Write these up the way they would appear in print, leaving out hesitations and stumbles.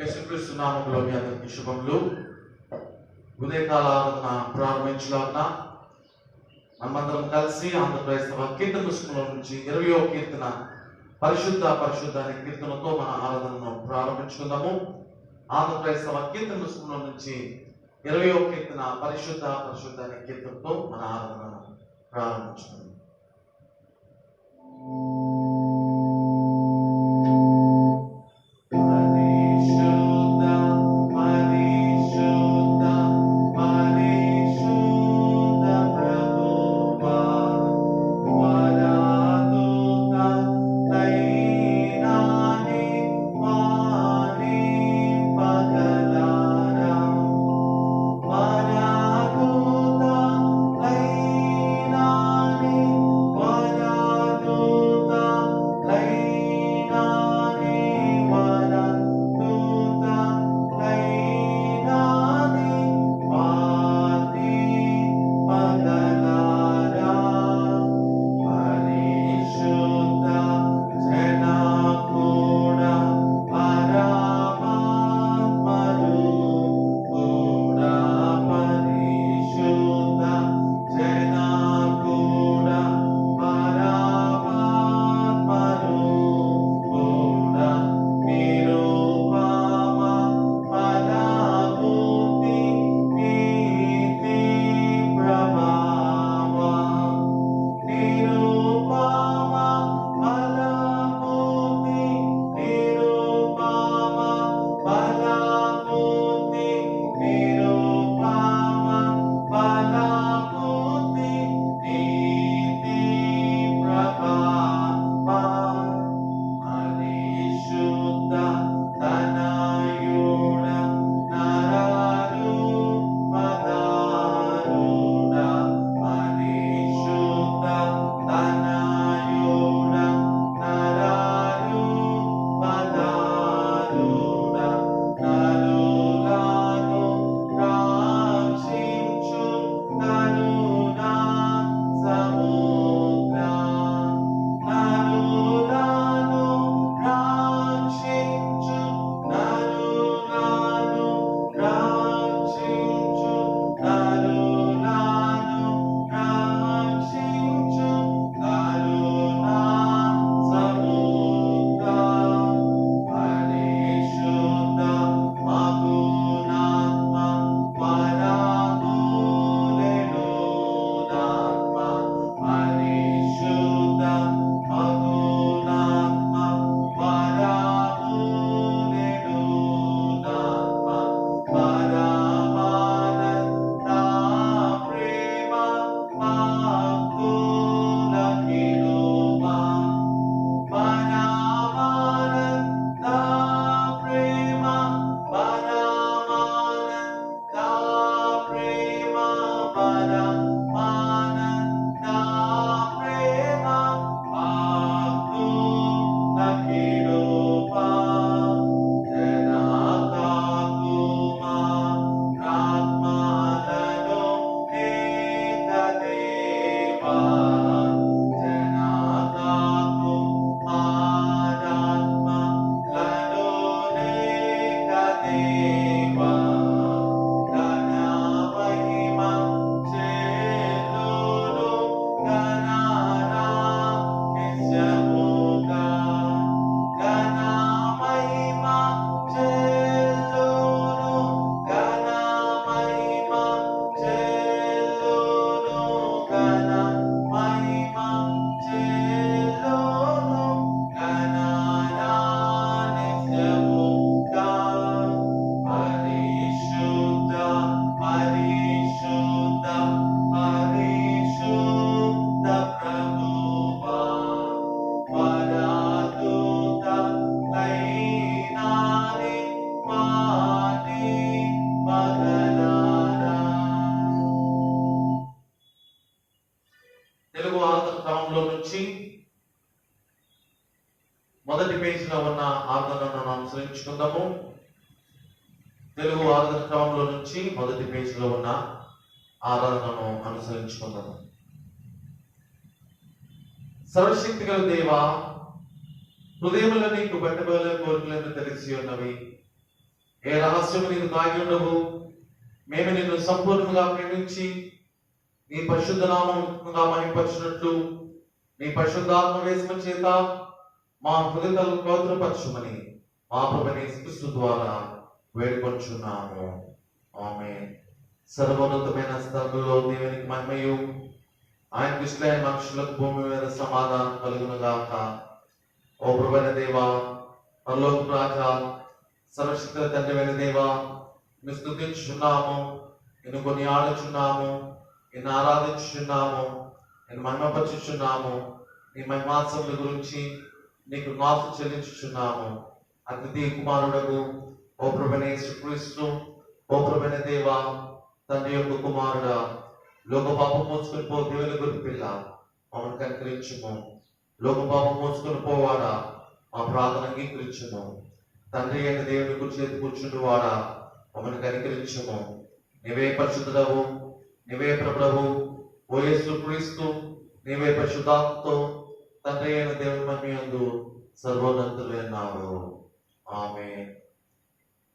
యేసుక్రీస్తు నామములో మీ అందరికీ శుభములు. ఉదయకాల ఆరాధన ప్రారంభించలాగున మనమందరం కలిసి ఆంధ్రప్రదేశ్ కీర్తన పుస్తకంలో నుంచి 20వ కీర్తన పరిశుద్ధ అనే కీర్తనతో మన ఆరాధనను ప్రారంభించుకుందాము. ఆంధ్రప్రదేశ్ కీర్తన పుస్తకంలో నుంచి 20వ కీర్తన పరిశుద్ధ అనే కీర్తనతో మన ఆరాధనను ప్రారంభించుకుందాం. తెలుగు ఆరాధన క్రమంలో నుంచి మొదటి పేజీలో ఉన్న ఆరాధనను అనుసరించుకుందాము. తెలుగు ఆరాధన క్రమంలో నుంచి మొదటి పేజీలో ఉన్న ఆరాధనను అనుసరించుకుందాము. సర్వశక్తి గల దేవా, హృదయములో నీకు పెట్టబోలే కోరికలను తెలిసి ఉన్నవి. ఏ రహస్యము నీకు దాగి ఉండవు. మేము నిన్ను సంపూర్ణంగా ప్రేమించి నీ పరిశుద్ధ నామముగా మహిమపరచునట్లు నీ పరిశుద్ధాత్మ వేసిన చేత మా హృదయాలను పవిత్రపరచుమని మా ప్రభువైన యేసుక్రీస్తు ద్వారా వేడుకొంచున్నాము. ఆమేన్. సర్వోన్నతమైన స్థలంలో దేవునికి మహిమయు, ఆయన దృష్టిలో మనుషులకు భూమి మీద సమాధానం కలుగును గాక. ఓ ప్రభువైన దేవా, పరలోకపు రాజా, సర్వశక్తుల తండ్రివైన దేవా, నిన్ను స్తుతించుచున్నాము, నిన్ను కొనియాడుచున్నాము, నిన్ను ఆరాధించుచున్నాము, నిన్ను మహిమపరచుచున్నాము. నీ మహిమాత్సముల గురించి నీకు నాసు చెల్లించుచున్నాము. అతిథి కుమారుడకు ఓ ప్రభువైన యేసుక్రీస్తు, ఓ ప్రభువైన దేవా, తండ్రి యొక్క కుమారుడా, లోక పాపం మోసుకొని పో దేవుని గొర్రె పిల్ల, మమ్మల్ని కనికరించుము. లోక పాపం మోసుకొని పోవాడా, మా ప్రార్థన అంగీకరించుము. తండ్రి అయిన దేవుని గురించి చేతి కూర్చుండు వాడా, మమ్మల్ని కనికరించుము. నీవే పరిశుద్ధుడవు, నీవే ప్రభుడవు, ఓ యేసుక్రీస్తు, నీవే పరిశుద్ధాత్మతో తండ్రి అయిన దేవుని మహిమయందు సర్వోన్నతులైనావు. ఆమేన్.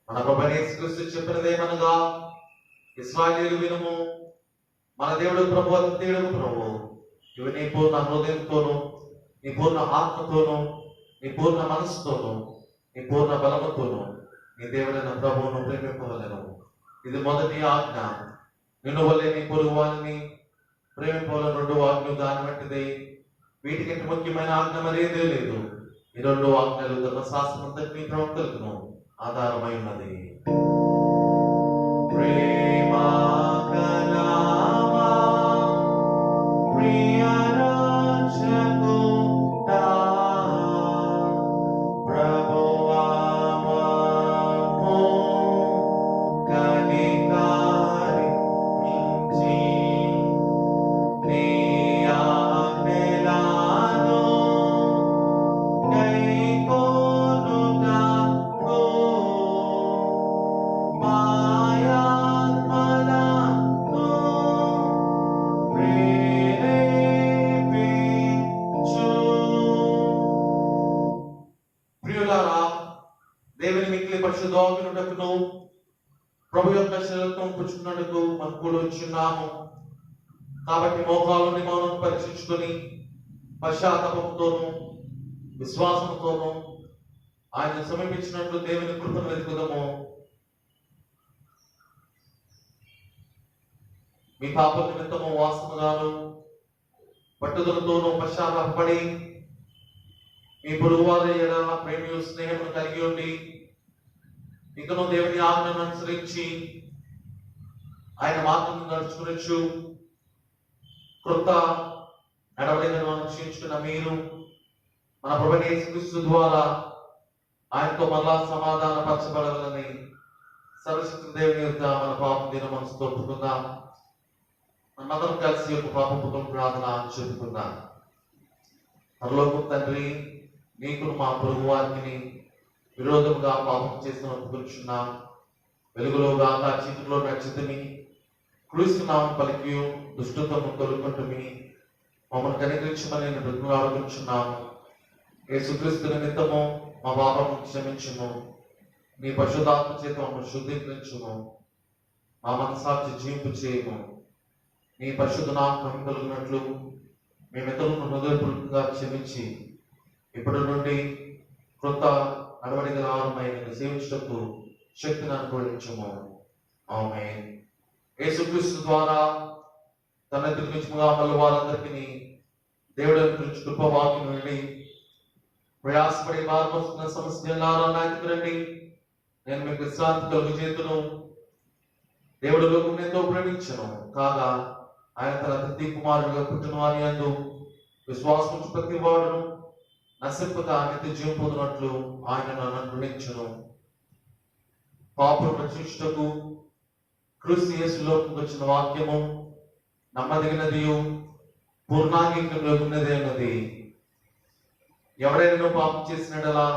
మన ప్రభువైన యేసుక్రీస్తు చెప్పినదేమనగా, ఇశ్రాయేలు వినుము, మన దేవుడు ప్రభు అద్వితీయుడు ప్రభు. ఇవి నీ పూర్ణ హృదయంతోను, నీ పూర్ణ ఆత్మతోను, నీ పూర్ణ మనస్సుతోను, నీ పూర్ణ బలముతోను నీ దేవుడైన ప్రభువును ప్రేమింపవలెను. ఇది మొదటి ఆజ్ఞ. నిన్ను వల్లే నీ పొరుగు వారిని ప్రేమింపవలెను. రెండో ఆజ్ఞ దాని వంటిదే. వీటికంటే ముఖ్యమైన ఆజ్ఞ మరేదే లేదు. ఈ రెండు ఆజ్ఞలు ధర్మశాస్త్రం అంతటినీ ప్రవక్తలకు ఆధారమై ఉన్నది. ప్రేమా కలామా ప్రియ రక్షకుడా, ప్రభువా మాకు కనికరించి నీ ఆజ్ఞలను కైకొనుటకు మాయాత్మలను ప్రేరేపించు. ప్రియులారా, దేవుని మిక్కిలి పరిశుద్ధుడగుటకును ప్రభు యొక్క శరీరం పుచ్చుకున్నట్టుకు మనం కూడా వచ్చున్నాము. కాబట్టి మోకాళ్ళని మౌనం పరీక్షించుకొని పశ్చాత్తాపంతోనూ విశ్వాసంతోనూ ఆయన సమీపించినట్లు దేవుని కృపను వెతుకుదాము. మీ పాప నిమిత్తము వాసనగాను పట్టుదలతోనూ పశ్చాత్తాపడి మీ పొరుగు వారి ఎడల ప్రేమ స్నేహమును కలిగి ఉండి ఇకను దేవుని ఆజ్ఞను అనుసరించి ఆయన మార్గం నడుచుకునొచ్చు కృత నడవడికను అనుసరించుకున్న మీరు మన ప్రభువైన యేసుక్రీస్తు ద్వారా ఆయనతో మళ్ళా సమాధాన పరచబడాలని సర్వశక్తి దేవుని యొక్క మన పాపం దిన మనసుతో ఒప్పుకుందాం. మనమందరం కలిసి ఒక పాపం ప్రార్థన చెప్పుకుందాం. పరలోకపు తండ్రి, నీకు మా పొరుగు వారికి విరోధముగా పాపం చేసిన ఒప్పుకొచ్చున్నాం. వెలుగులో గాక చీకటిలో నడిచితిమి, క్రీస్తునామం పలికి దుష్టత్వము తొలగుకుంటుమి. మమ్మల్ని కనికరించమని నేను బ్రతిమలాడుకుంటున్నాము. యేసుక్రీస్తు నిమిత్తము మా పాపము క్షమించుము. నీ పరిశుద్ధాత్మ చేత మమ్మల్ని శుద్ధీకరించుము. మా మనసాక్షి జీవింపు చేయము. నీ పరిశుద్ధ నామం మహిమ కలుగునట్లు మేమిద్దరూ హృదయపూర్వకంగా క్షమించి ఇప్పటి నుండి కృత నడవడికల ఆరంభమైన సేవించటకు శక్తిని అనుగ్రహించుము. ఆమేన్. యేసుక్రీస్తు ద్వారా తన ఎదురుగా మళ్ళీ వారందరికీ దేవుడు గురించి కృపవాక్యం నుండి ప్రయాసపడి భారమవుతున్న సమస్యలారా నా దగ్గరికి రండి, నేను మీకు విశ్రాంతి కలుగు చేతును. దేవుడు లోకం ఎంతో ప్రేమించను కాగా ఆయన తన అతిథి కుమారుడిగా పుట్టిన వారి యందు విశ్వాసం ప్రతి వాడును నశింపక నిత్య జీవం పొందినట్లు ఆయన నన్ను అనుగ్రహించును. పాపులను రక్షించుటకు క్రీస్తు యేసులోకి వచ్చిన వాక్యము నమ్మదగినదియు పూర్ణాంగీకృతమైనది అన్నది. ఎవరైనా పాపం చేసినడలా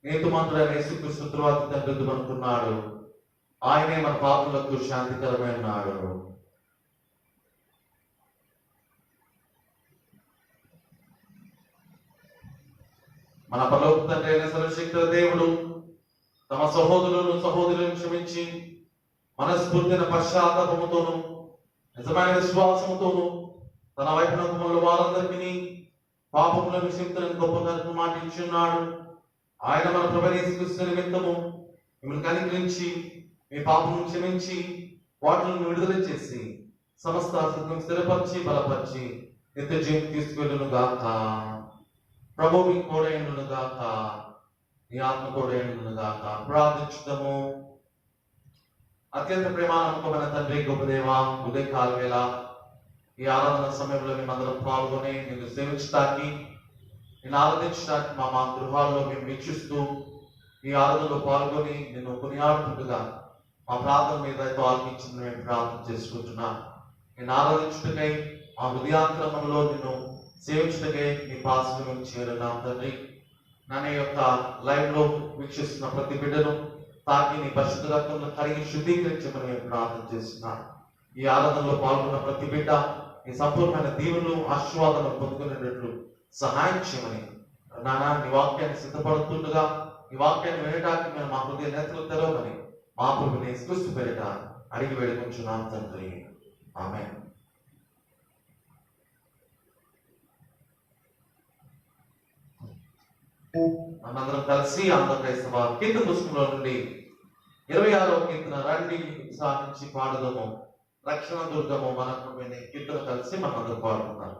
నీతిమంతుడైన యేసుక్రీస్తు తరువాత తండ్రి అనుకున్నాడు. ఆయనే మన పాపులకు శాంతికరమైనాడు. మన పరలోక తండ్రి అయిన సర్వశక్తుల దేవుడు తమ సహోదరులను సహోదరులను క్షమించి మనస్ఫూర్తిన పశ్చాత్తాపముతోను నిజమైన విశ్వాసముతోను తన వైపునకు మళ్ళీ వారందరికీ పాపముల విషయంతో గొప్ప కరుణ మాటించున్నాడు. ఆయన మన ప్రభువైన యేసుక్రీస్తు నిమిత్తము మిమ్మల్ని కనికరించి మీ పాపమును క్షమించి వాటిని విడుదల చేసి సమస్త అసత్యం స్థిరపరిచి బలపరిచి నిత్య జీవం తీసుకెళ్ళును గాక. ప్రభు మీ తోడైండును గాక, నీ ఆత్మ తోడైండును గాక. ప్రార్థించుదాము. అత్యంత ప్రేమానమ్మకమైన తండ్రి గొప్ప దేవా, ఉదయకాల వేళ ఈ ఆరాధన సమయంలో మేమందరం పాల్గొని నిన్ను సేవించడానికి, నిన్ను ఆరాధించడానికి మా గృహాల్లో మేము వీక్షిస్తూ ఈ ఆరాధనలో పాల్గొని నిన్ను కొనియాడుతుండగా మా ప్రార్థన మీద ఎంతో ఆలకించింది మేము ప్రార్థన చేసుకుంటున్నాం. నిన్ను ఆరాధించుటకై మా హృదయాంతరంలో నిన్ను సేవించుటకై నీ పాసను మేము చేరున్నాం తండ్రి. నన్ను యొక్క లైవ్ లో వీక్షిస్తున్న ప్రతి బిడ్డను తాకి నీ పరిశుద్ధ రక్తంలో కడిగి శుద్ధీకరించమని మేము ప్రార్థన చేస్తున్నాం. ఈ ఆరాధనలో పాల్గొన్న ప్రతి బిడ్డ నీ సంపూర్ణమైన దీవులు ఆశీర్వాదాలను పొందుకునేటట్లు సహాయం చేయమని నానా నీ వాక్యాన్ని సిద్ధపడుతుండగా ఈ వాక్యాన్ని వినడానికి మేము మా హృదయ నేతలు తెరవమని మా ప్రభుని యేసుక్రీస్తు పేరిట అడిగి వేడుకొంచున్నాం తండ్రి. ఆమేన్. మనందరం కలిసి ఆంధ్ర క్రైస్తవ కీర్తన పుస్తకంలో నుండి 26వ కీర్తన రండి సాధించి పాడుదము రక్షణ దుర్గము మన ప్రభువైన కీర్తన కలిసి మనందరం పాడుకుందాం.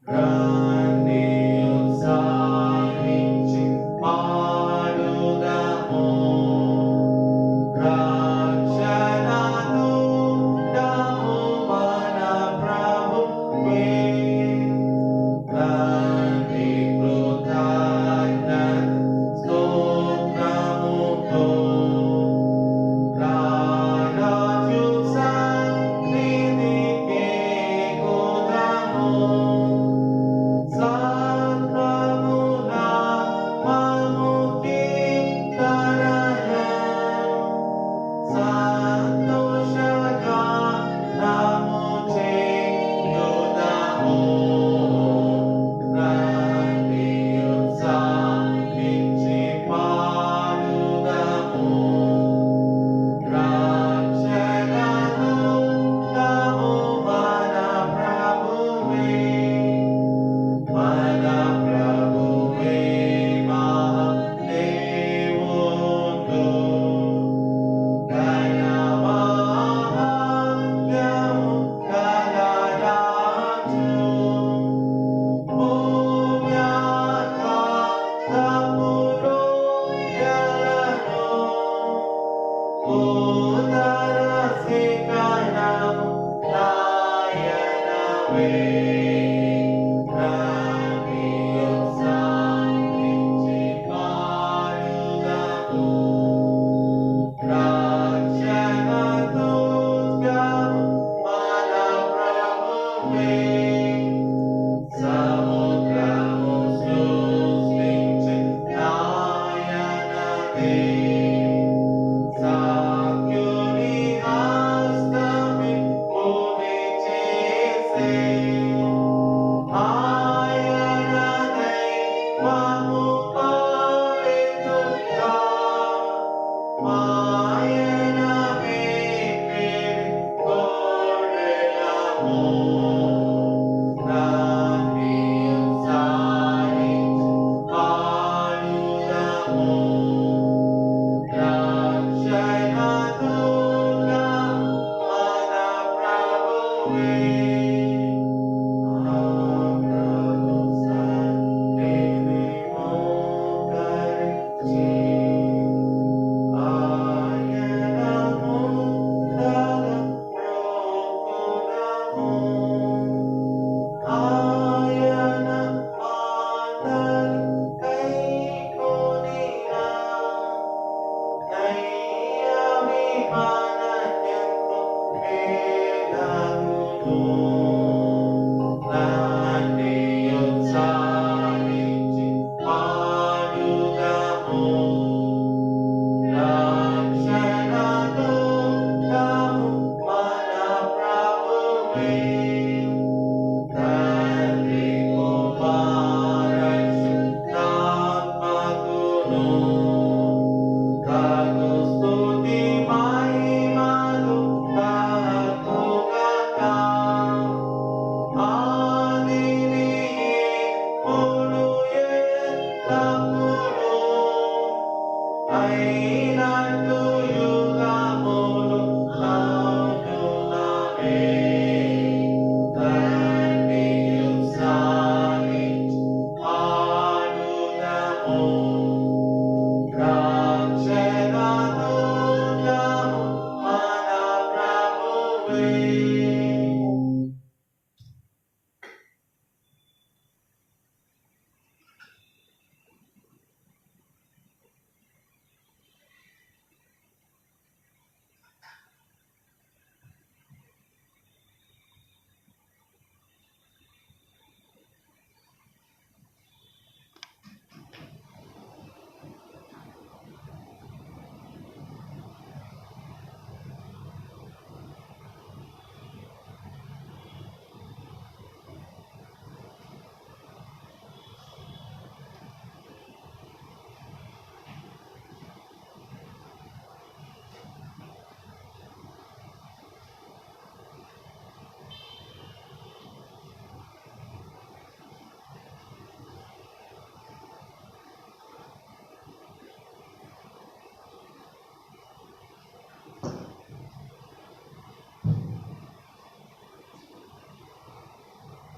Radha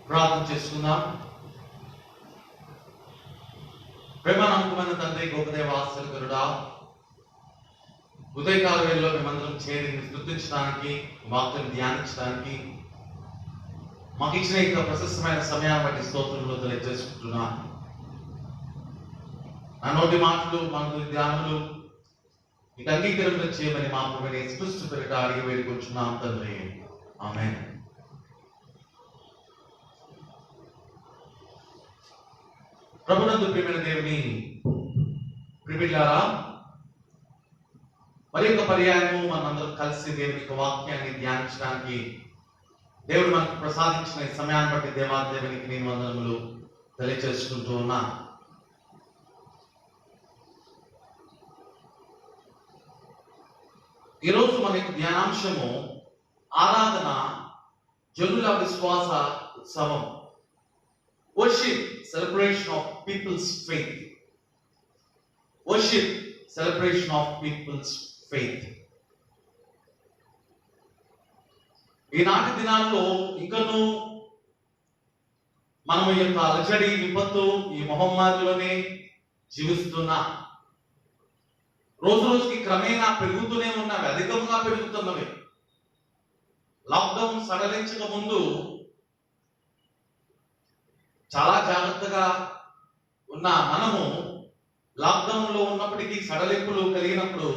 ప్రార్థన చేసుకుందాం. ప్రేమ నమ్మకమైన తండ్రి, గొప్ప దేవ, ఆశ్చర్యకరుడా, ఉదయకాల వేళలో మేమందరం చేరి స్తుతించడానికి, వాక్యం ధ్యానించడానికి మాకు ఇచ్చిన ఇంకా ప్రశస్తమైన సమయాన్ని బట్టి స్తోత్రములు తెలియజేసుకుంటున్నా. నా నోటి మాటలు, మన ధ్యానములు మీకు అంగీకారం చేయమని మా ప్రభువైన యేసుక్రీస్తు పేరిట అడిగి వేడుకొంచున్నాం తండ్రి. ఆమేన్. ప్రభునందు ప్రియమైన దేవుని ప్రియులారా, మరి ఒక పర్యాయము మనందరం కలిసి దేవుని యొక్క వాక్యాన్ని ధ్యానించడానికి దేవుడు మనకు ప్రసాదించిన ఈ సమయాన్ని బట్టి దేవాదేవునికి నేను వందనములు తెలియజేసుకుంటూ ఉన్నా. ఈరోజు మన యొక్క ధ్యానాంశము ఆరాధన, జనుల విశ్వాస ఉత్సవం. Worship, celebration of people's faith. Worship, celebration of people's faith. ఈనాటి దినాల్లో ఇంకను మనము ఈ యొక్క అలజడి, విపత్తు, ఈ మహమ్మారిలోనే జీవిస్తున్నా. రోజు రోజుకి క్రమేణా పెరుగుతూనే ఉన్నవి, అధికంగా పెరుగుతున్నవి. లాక్డౌన్ సడలించక ముందు చాలా జాగ్రత్తగా ఉన్న మనము లాక్డౌన్ లో ఉన్నప్పటికీ సడలింపులు కలిగినప్పుడు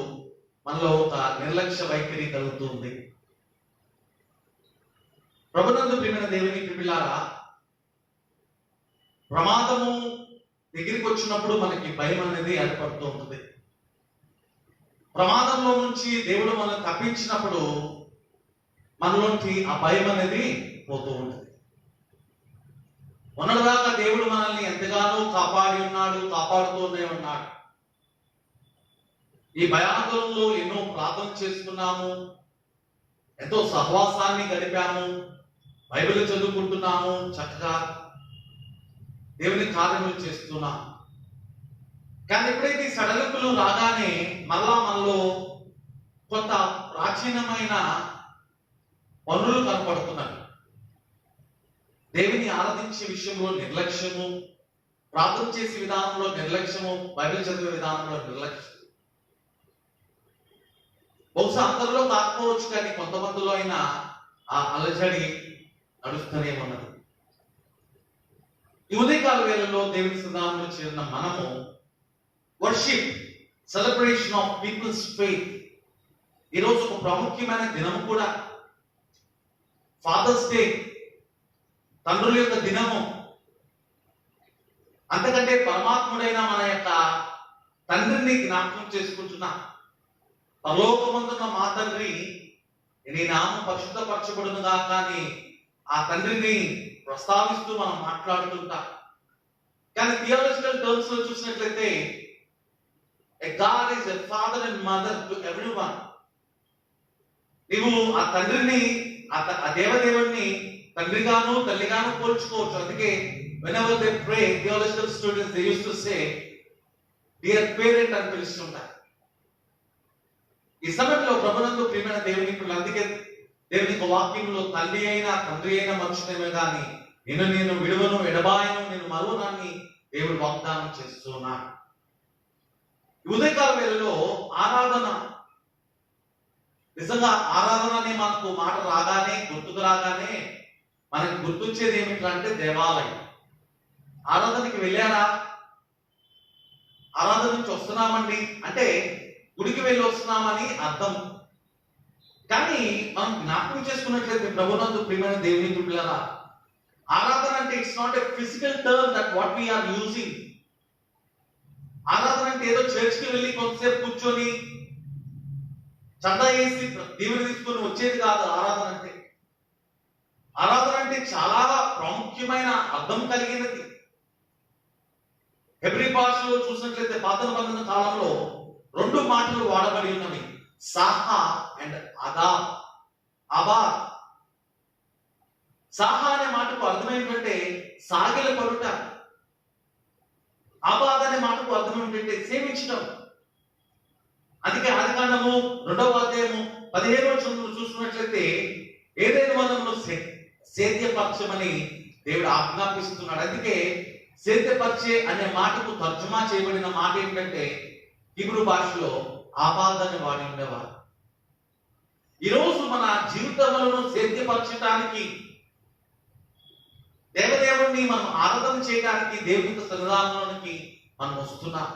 మనలో ఒక నిర్లక్ష్య వైఖరి కలుగుతుంది. ప్రభునందు ప్రియమైన దేవుని ప్రియులారా, ప్రమాదము దగ్గరికి వచ్చినప్పుడు మనకి భయం అనేది ఏర్పడుతూ ఉంటుంది. ప్రమాదంలో నుంచి దేవుడు మనల్ని తప్పించినప్పుడు మనలోంచి ఆ భయం అనేది పోతూ ఉంటుంది. మొన్నటిదాకా దేవుడు మనల్ని ఎంతగానో కాపాడి ఉన్నాడు, కాపాడుతూనే ఉన్నాడు. ఈ భయాందోళనలో ఎన్నో ప్రార్థన చేసుకున్నాము, ఎంతో సహవాసాన్ని గడిపాము, బైబిల్ చదువుకుంటున్నాము, చక్కగా దేవుని కార్యములు చేస్తున్నాం. కానీ ఎప్పుడైతే ఈ సడలింపులు రాగానే మళ్ళా మనలో కొంత ప్రాచీనమైన పనులు కనపడుతున్నాయి. దేవుని ఆరాధించే విషయంలో నిర్లక్ష్యము, ప్రార్థన చేసే విధానంలో నిర్లక్ష్యము, బైబిల్ చదివే విధానంలో నిర్లక్ష్యం. బహుశా అందరిలో కాకపోవచ్చు, కానీ కొంతమందిలో అయినా ఆ అలజడి నడుస్తూనే ఉన్నది. ఈ ఉదయకాల వేళలో దేవుని సన్నిధానంలో చేరిన మనము worship, celebration of people's faith. ఈరోజు ఒక ప్రాముఖ్యమైన దినము కూడా, ఫాదర్స్ డే, తండ్రుల యొక్క దినము. అంతకంటే పరమాత్ముడైన మన యొక్క తండ్రిని జ్ఞాపకం చేసుకుంటున్నా. పరలోకమందున్న మా తండ్రి, నీ నామం పరిశుద్ధపరచబడునుగా, కానీ ఆ తండ్రిని ప్రస్తావిస్తూ మనం మాట్లాడుతుంటాం. కానీ థియాలజికల్ టర్మ్స్ లో చూసినట్లయితే God is a father and mother to everyone. నీవు ఆ తండ్రిని, ఆ దేవదేవుణ్ణి తండ్రిగాను తల్లిగాను పోల్చుకోవచ్చు. అందుకే whenever they pray, theological students they used to say dear parent అని పిలుస్తుంటారు. ఈ సమయంలో ప్రభునందు ప్రియమైన దేవుని పిల్లలు, అందుకే దేవుని యొక్క వాక్యంలో తల్లి అయినా తండ్రి అయినా మనుషులేమే కానీ నేను విడువను, ఎడబాయను, నేను మరువనాన్ని దేవుడు వాగ్దానం చేస్తున్నాడు. ఉదయకాల వేళలో ఆరాధన, నిజంగా ఆరాధన అనే మనకు మాట రాగానే, గుర్తుకు రాగానే మనకి గుర్తొచ్చేది ఏమిటంటే దేవాలయం. ఆరాధనకి వెళ్ళారా? ఆరాధన నుంచి వస్తున్నామండి అంటే గుడికి వెళ్ళి వస్తున్నామని అర్థం. కానీ మనం జ్ఞాపకం చేసుకున్నట్లయితే ప్రభునందు ప్రియమైన దేవుని బిడ్డలారా, ఆరాధన అంటే it's not a physical term that what we are using. ఆరాధన అంటే ఏదో చర్చ్కి వెళ్ళి కొంతసేపు కూర్చొని చందా వేసి దేవుని తీసుకొని వచ్చేది కాదు. ఆరాధన అంటే చాలా ప్రాముఖ్యమైన అర్థం కలిగినది. హెబ్రీ భాషలో చూసినట్లయితే పాత నిబంధన కాలంలో 2 మాటలు వాడబడి ఉన్నవి, సాహా అండ్ అబాద్. సాహా అనే మాటకు అర్థం ఏంటంటే సాగిల పడుట. అబాద్ అనే మాటకు అర్థం ఏంటంటే సేవించడం. అందుకే ఆదికాండము 2వ అధ్యాయము 15వ వచనంలో చూసినట్లయితే ఏదైనా మనము సేద్యపక్షమని దేవుడు ఆజ్ఞాపిస్తున్నాడు. అందుకే సేద్యపరిచే అనే మాటకు తర్జుమా చేయబడిన మాట ఏంటంటే హీబ్రూ భాషలో ఆపాదని వాడి ఉండేవారు. ఈరోజు మన జీవితములను సేద్యపరచడానికి, దేవదేవుణ్ణి మనం ఆరాధన చేయడానికి దేవుని సన్నిధానంలోనికి మనం వస్తున్నాం.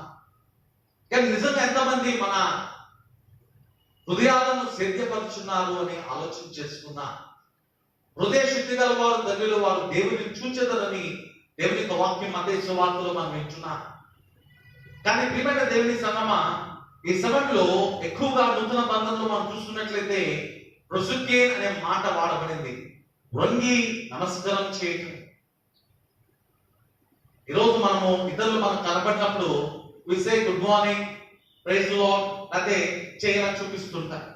కానీ నిజంగా ఎంతమంది మన హృదయాలను సేద్యపరుచున్నారు అని ఆలోచన చేసుకున్నా. హృదయ శుద్ధి గల వారు ధన్యులు, వారు దేవుని చూచెదరని దేవుని యొక్క వాక్యం మత్తయి సువార్తలో మనం వింటున్నాం. కానీ ప్రియమైన దేవుని సంగమా, ఈ సమయంలో ఎక్కువగా నూతన బంధంలో మనం చూస్తున్నట్లయితే ప్రొసుకే అనే మాట వాడబడింది. వంగి నమస్కారం చేయటం. ఈరోజు మనము ఇతరులు మనం కనబడినప్పుడు we say good morning, praise lord, అదే చేయని చూపిస్తుంటారు.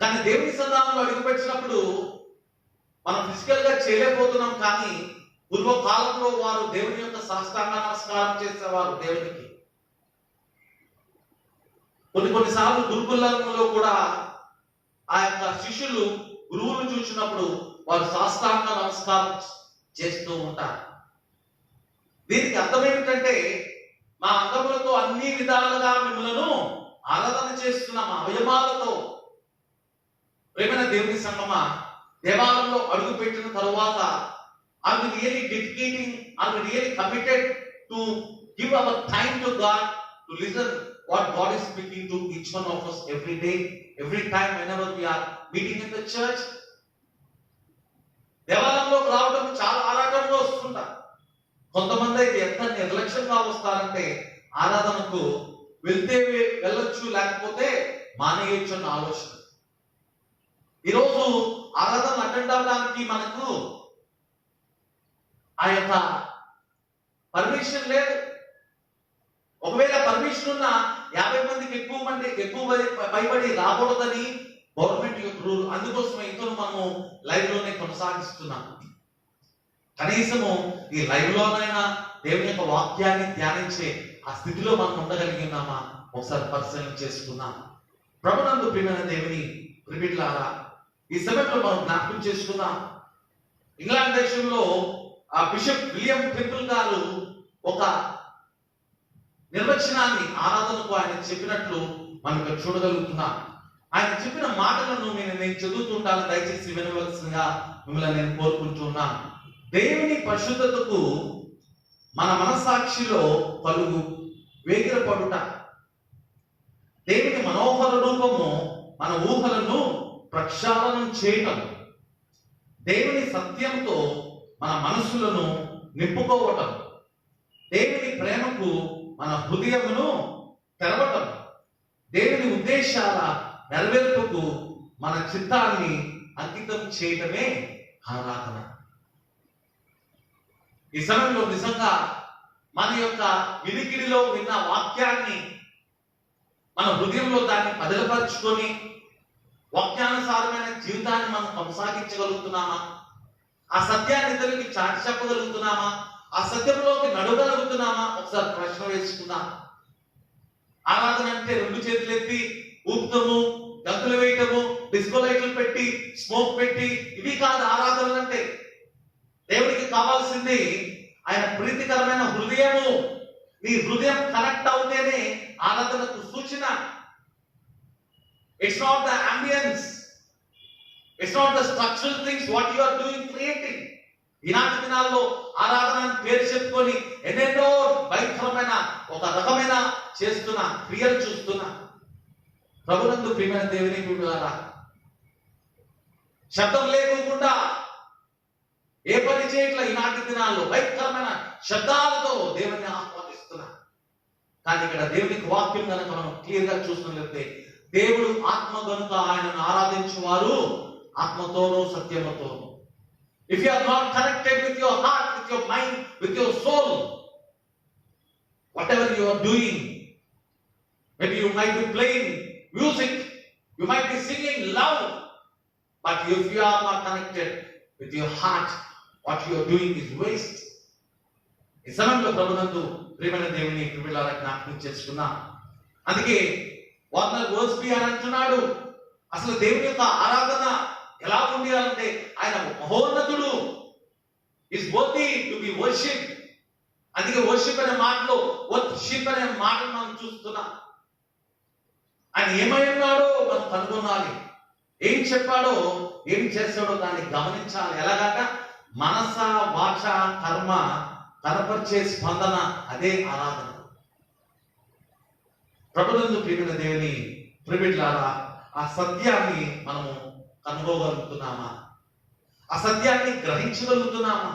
కానీ దేవుని సన్నిధానంలో అడుగుపెట్టినప్పుడు మనం ఫిజికల్ గా చేయలేకపోతున్నాం. కానీ పూర్వకాలంలో వారు దేవుని యొక్క సాష్టాంగ నమస్కారం చేసేవారు దేవునికి. కొన్నిసార్లు గురుకులంలో కూడా ఆ యొక్క శిష్యులు గురువును చూసినప్పుడు వారు సాష్టాంగ నమస్కారం చేస్తూ ఉంటారు. దీనికి అర్థం ఏమిటంటే, మా అంగములతో అన్ని విధాలుగా మిమ్మలను ఆరాధన చేస్తున్న మా అవయవాలతో. ప్రేమైన దేవుని సంగమా, దేవాలయంలో అడుగు పెట్టిన తరువాత are we really dedicating, are we really committed to give our time to God, to listen what God is speaking to each one of us every day, every time whenever we are meeting in the church? దేవాలయంలో రావడం చాలా ఆరాటంగా వస్తుంటారు. కొంతమంది అయితే ఎంత నిర్లక్ష్యంగా వస్తారంటే, ఆరాధనకు వెళ్తే వెళ్ళొచ్చు, లేకపోతే మానేయొచ్చు అన్న ఆలోచన. ఈరోజు ఆరాధన అటెండ్ అవ్వడానికి మనకు ఆ యొక్క పర్మిషన్ లేదు. ఒకవేళ పర్మిషన్ ఉన్నా 50 మందికి ఎక్కువ భయపడి రాకూడదని గవర్నమెంట్ యొక్క రూల్. అందుకోసమే ఇంకను మనము లైవ్ లోనే కొనసాగిస్తున్నాం. కనీసము ఈ లైవ్ లోనైనా దేవుని యొక్క వాక్యాన్ని ధ్యానించే ఆ స్థితిలో మనం ఉండగలిగి ఉన్నామా ఒకసారి పరిశీలన చేసుకున్నాం. ప్రభునందు ప్రియమైన దేవుని ప్రిబిడ్లారా, ఈ సమయంలో మనం జ్ఞాపకం చేసుకున్నాం. ఇంగ్లాండ్ దేశంలో ఆ బిషప్ విలియం టెంపుల్ గారు ఒక నిర్వచనాన్ని ఆరాధనకు ఆయన చెప్పినట్లు మనం ఇక్కడ చూడగలుగుతున్నాం. ఆయన చెప్పిన మాటలను నేను చదువుతుంటాను, దయచేసి వినవలసిందిగా మిమ్మల్ని నేను కోరుకుంటున్నాను. దేవుని పరిశుద్ధతకు మన మనసాక్షిలో కలుగు వేగిరపడుట, దేవుని మనోహర రూపము మన ఊహలను ప్రక్షాళనం చేయటం, దేవుని సత్యంతో మన మనసులను నింపుకోవటం, దేవుని ప్రేమకు మన హృదయమును తెరవటం, దేవుని ఉద్దేశాల నెరవేర్పుకు మన చిత్తాన్ని అంకితం చేయటమే ఆరాధన. ఈ సమయంలో నిజంగా మన యొక్క వినికిడిలో విన్న వాక్యాన్ని మన హృదయంలో దాన్ని పదిలపరుచుకొని వాక్యానుసారమైన జీవితాన్ని మనం కొనసాగించగలుగుతున్నామా? ఆ సత్యాన్ని ఇతరులకి చాటి చెప్పగలుగుతున్నామా? ఆ సత్యంలోకి నడవగలుగుతున్నామా? ఒకసారి ప్రశ్న వేసుకుందాం. ఆరాధన అంటే 2 చేతులు ఎత్తి ఊపుతము, గంతులు వేయటము, డిస్కో లైట్లు పెట్టి, స్మోక్ పెట్టి, ఇవి కాదు ఆరాధనలు అంటే. దేవుడికి కావాల్సింది ఆయన ప్రీతికరమైన హృదయము. నీ హృదయం కనెక్ట్ అవుతేనే ఆరాధనకు సూచన. It's not the ambience, it's not the structural things what you are doing, creating. ఈనాటి దినాల్లో ఆరాధన పేరు చెప్పుకొని ఎన్నెన్నో భయంకరమైన ఒక రకమైన చేస్తున్న క్రియలు చూస్తున్నా. ప్రభునందు ప్రియమైన దేవుని బిడ్డలారా, శబ్దం లేకుండా ఏ పని చేయట్ల ఈనాటి దినాల్లో భయంకరమైన శబ్దాలతో దేవుని ఆహ్వానిస్తున్నా. కానీ ఇక్కడ దేవునికి వాక్యం కనుక మనం క్లియర్ గా చూస్తున్నట్లయితే, దేవుడు ఆత్మ కనుక ఆయనను ఆరాధించువారు ఆత్మతోనూ సత్యముతోనూ. If you are not connected with your heart, with your mind, with your soul, whatever you are doing, maybe you might be playing music, you might be singing loud, but if you are not connected with your heart, what you are doing is waste. ఈ సమయంలో ప్రభునందు ప్రియమైన దేవుని పిల్లల జ్ఞాపకం చేసుకున్నా. అందుకే Warner గోస్బీ అని అంటున్నాడు, అసలు దేవుని యొక్క ఆరాధన ఎలా ఉండాలంటే ఆయన మహోన్నతుడు, is worthy to be worship. అందుకే వర్షిప్ అనే మాటలో వర్షిప్ అనే మాటను మనం చూస్తున్నాం. ఆయన ఏమై ఉన్నాడో మనం కనుగొనాలి. ఏం చెప్పాడో ఏం చేస్తాడో దాన్ని గమనించాలి. ఎలాగట మనస వాచ కర్మ కనపరిచే స్పందన, అదే ఆరాధన. ప్రభునందు ప్రియమైన దేవుని ప్రియులారా, ఆ సత్యాన్ని మనము కనుగోగలుగుతున్నామా? ఆ సత్యాన్ని గ్రహించగలుగుతున్నామా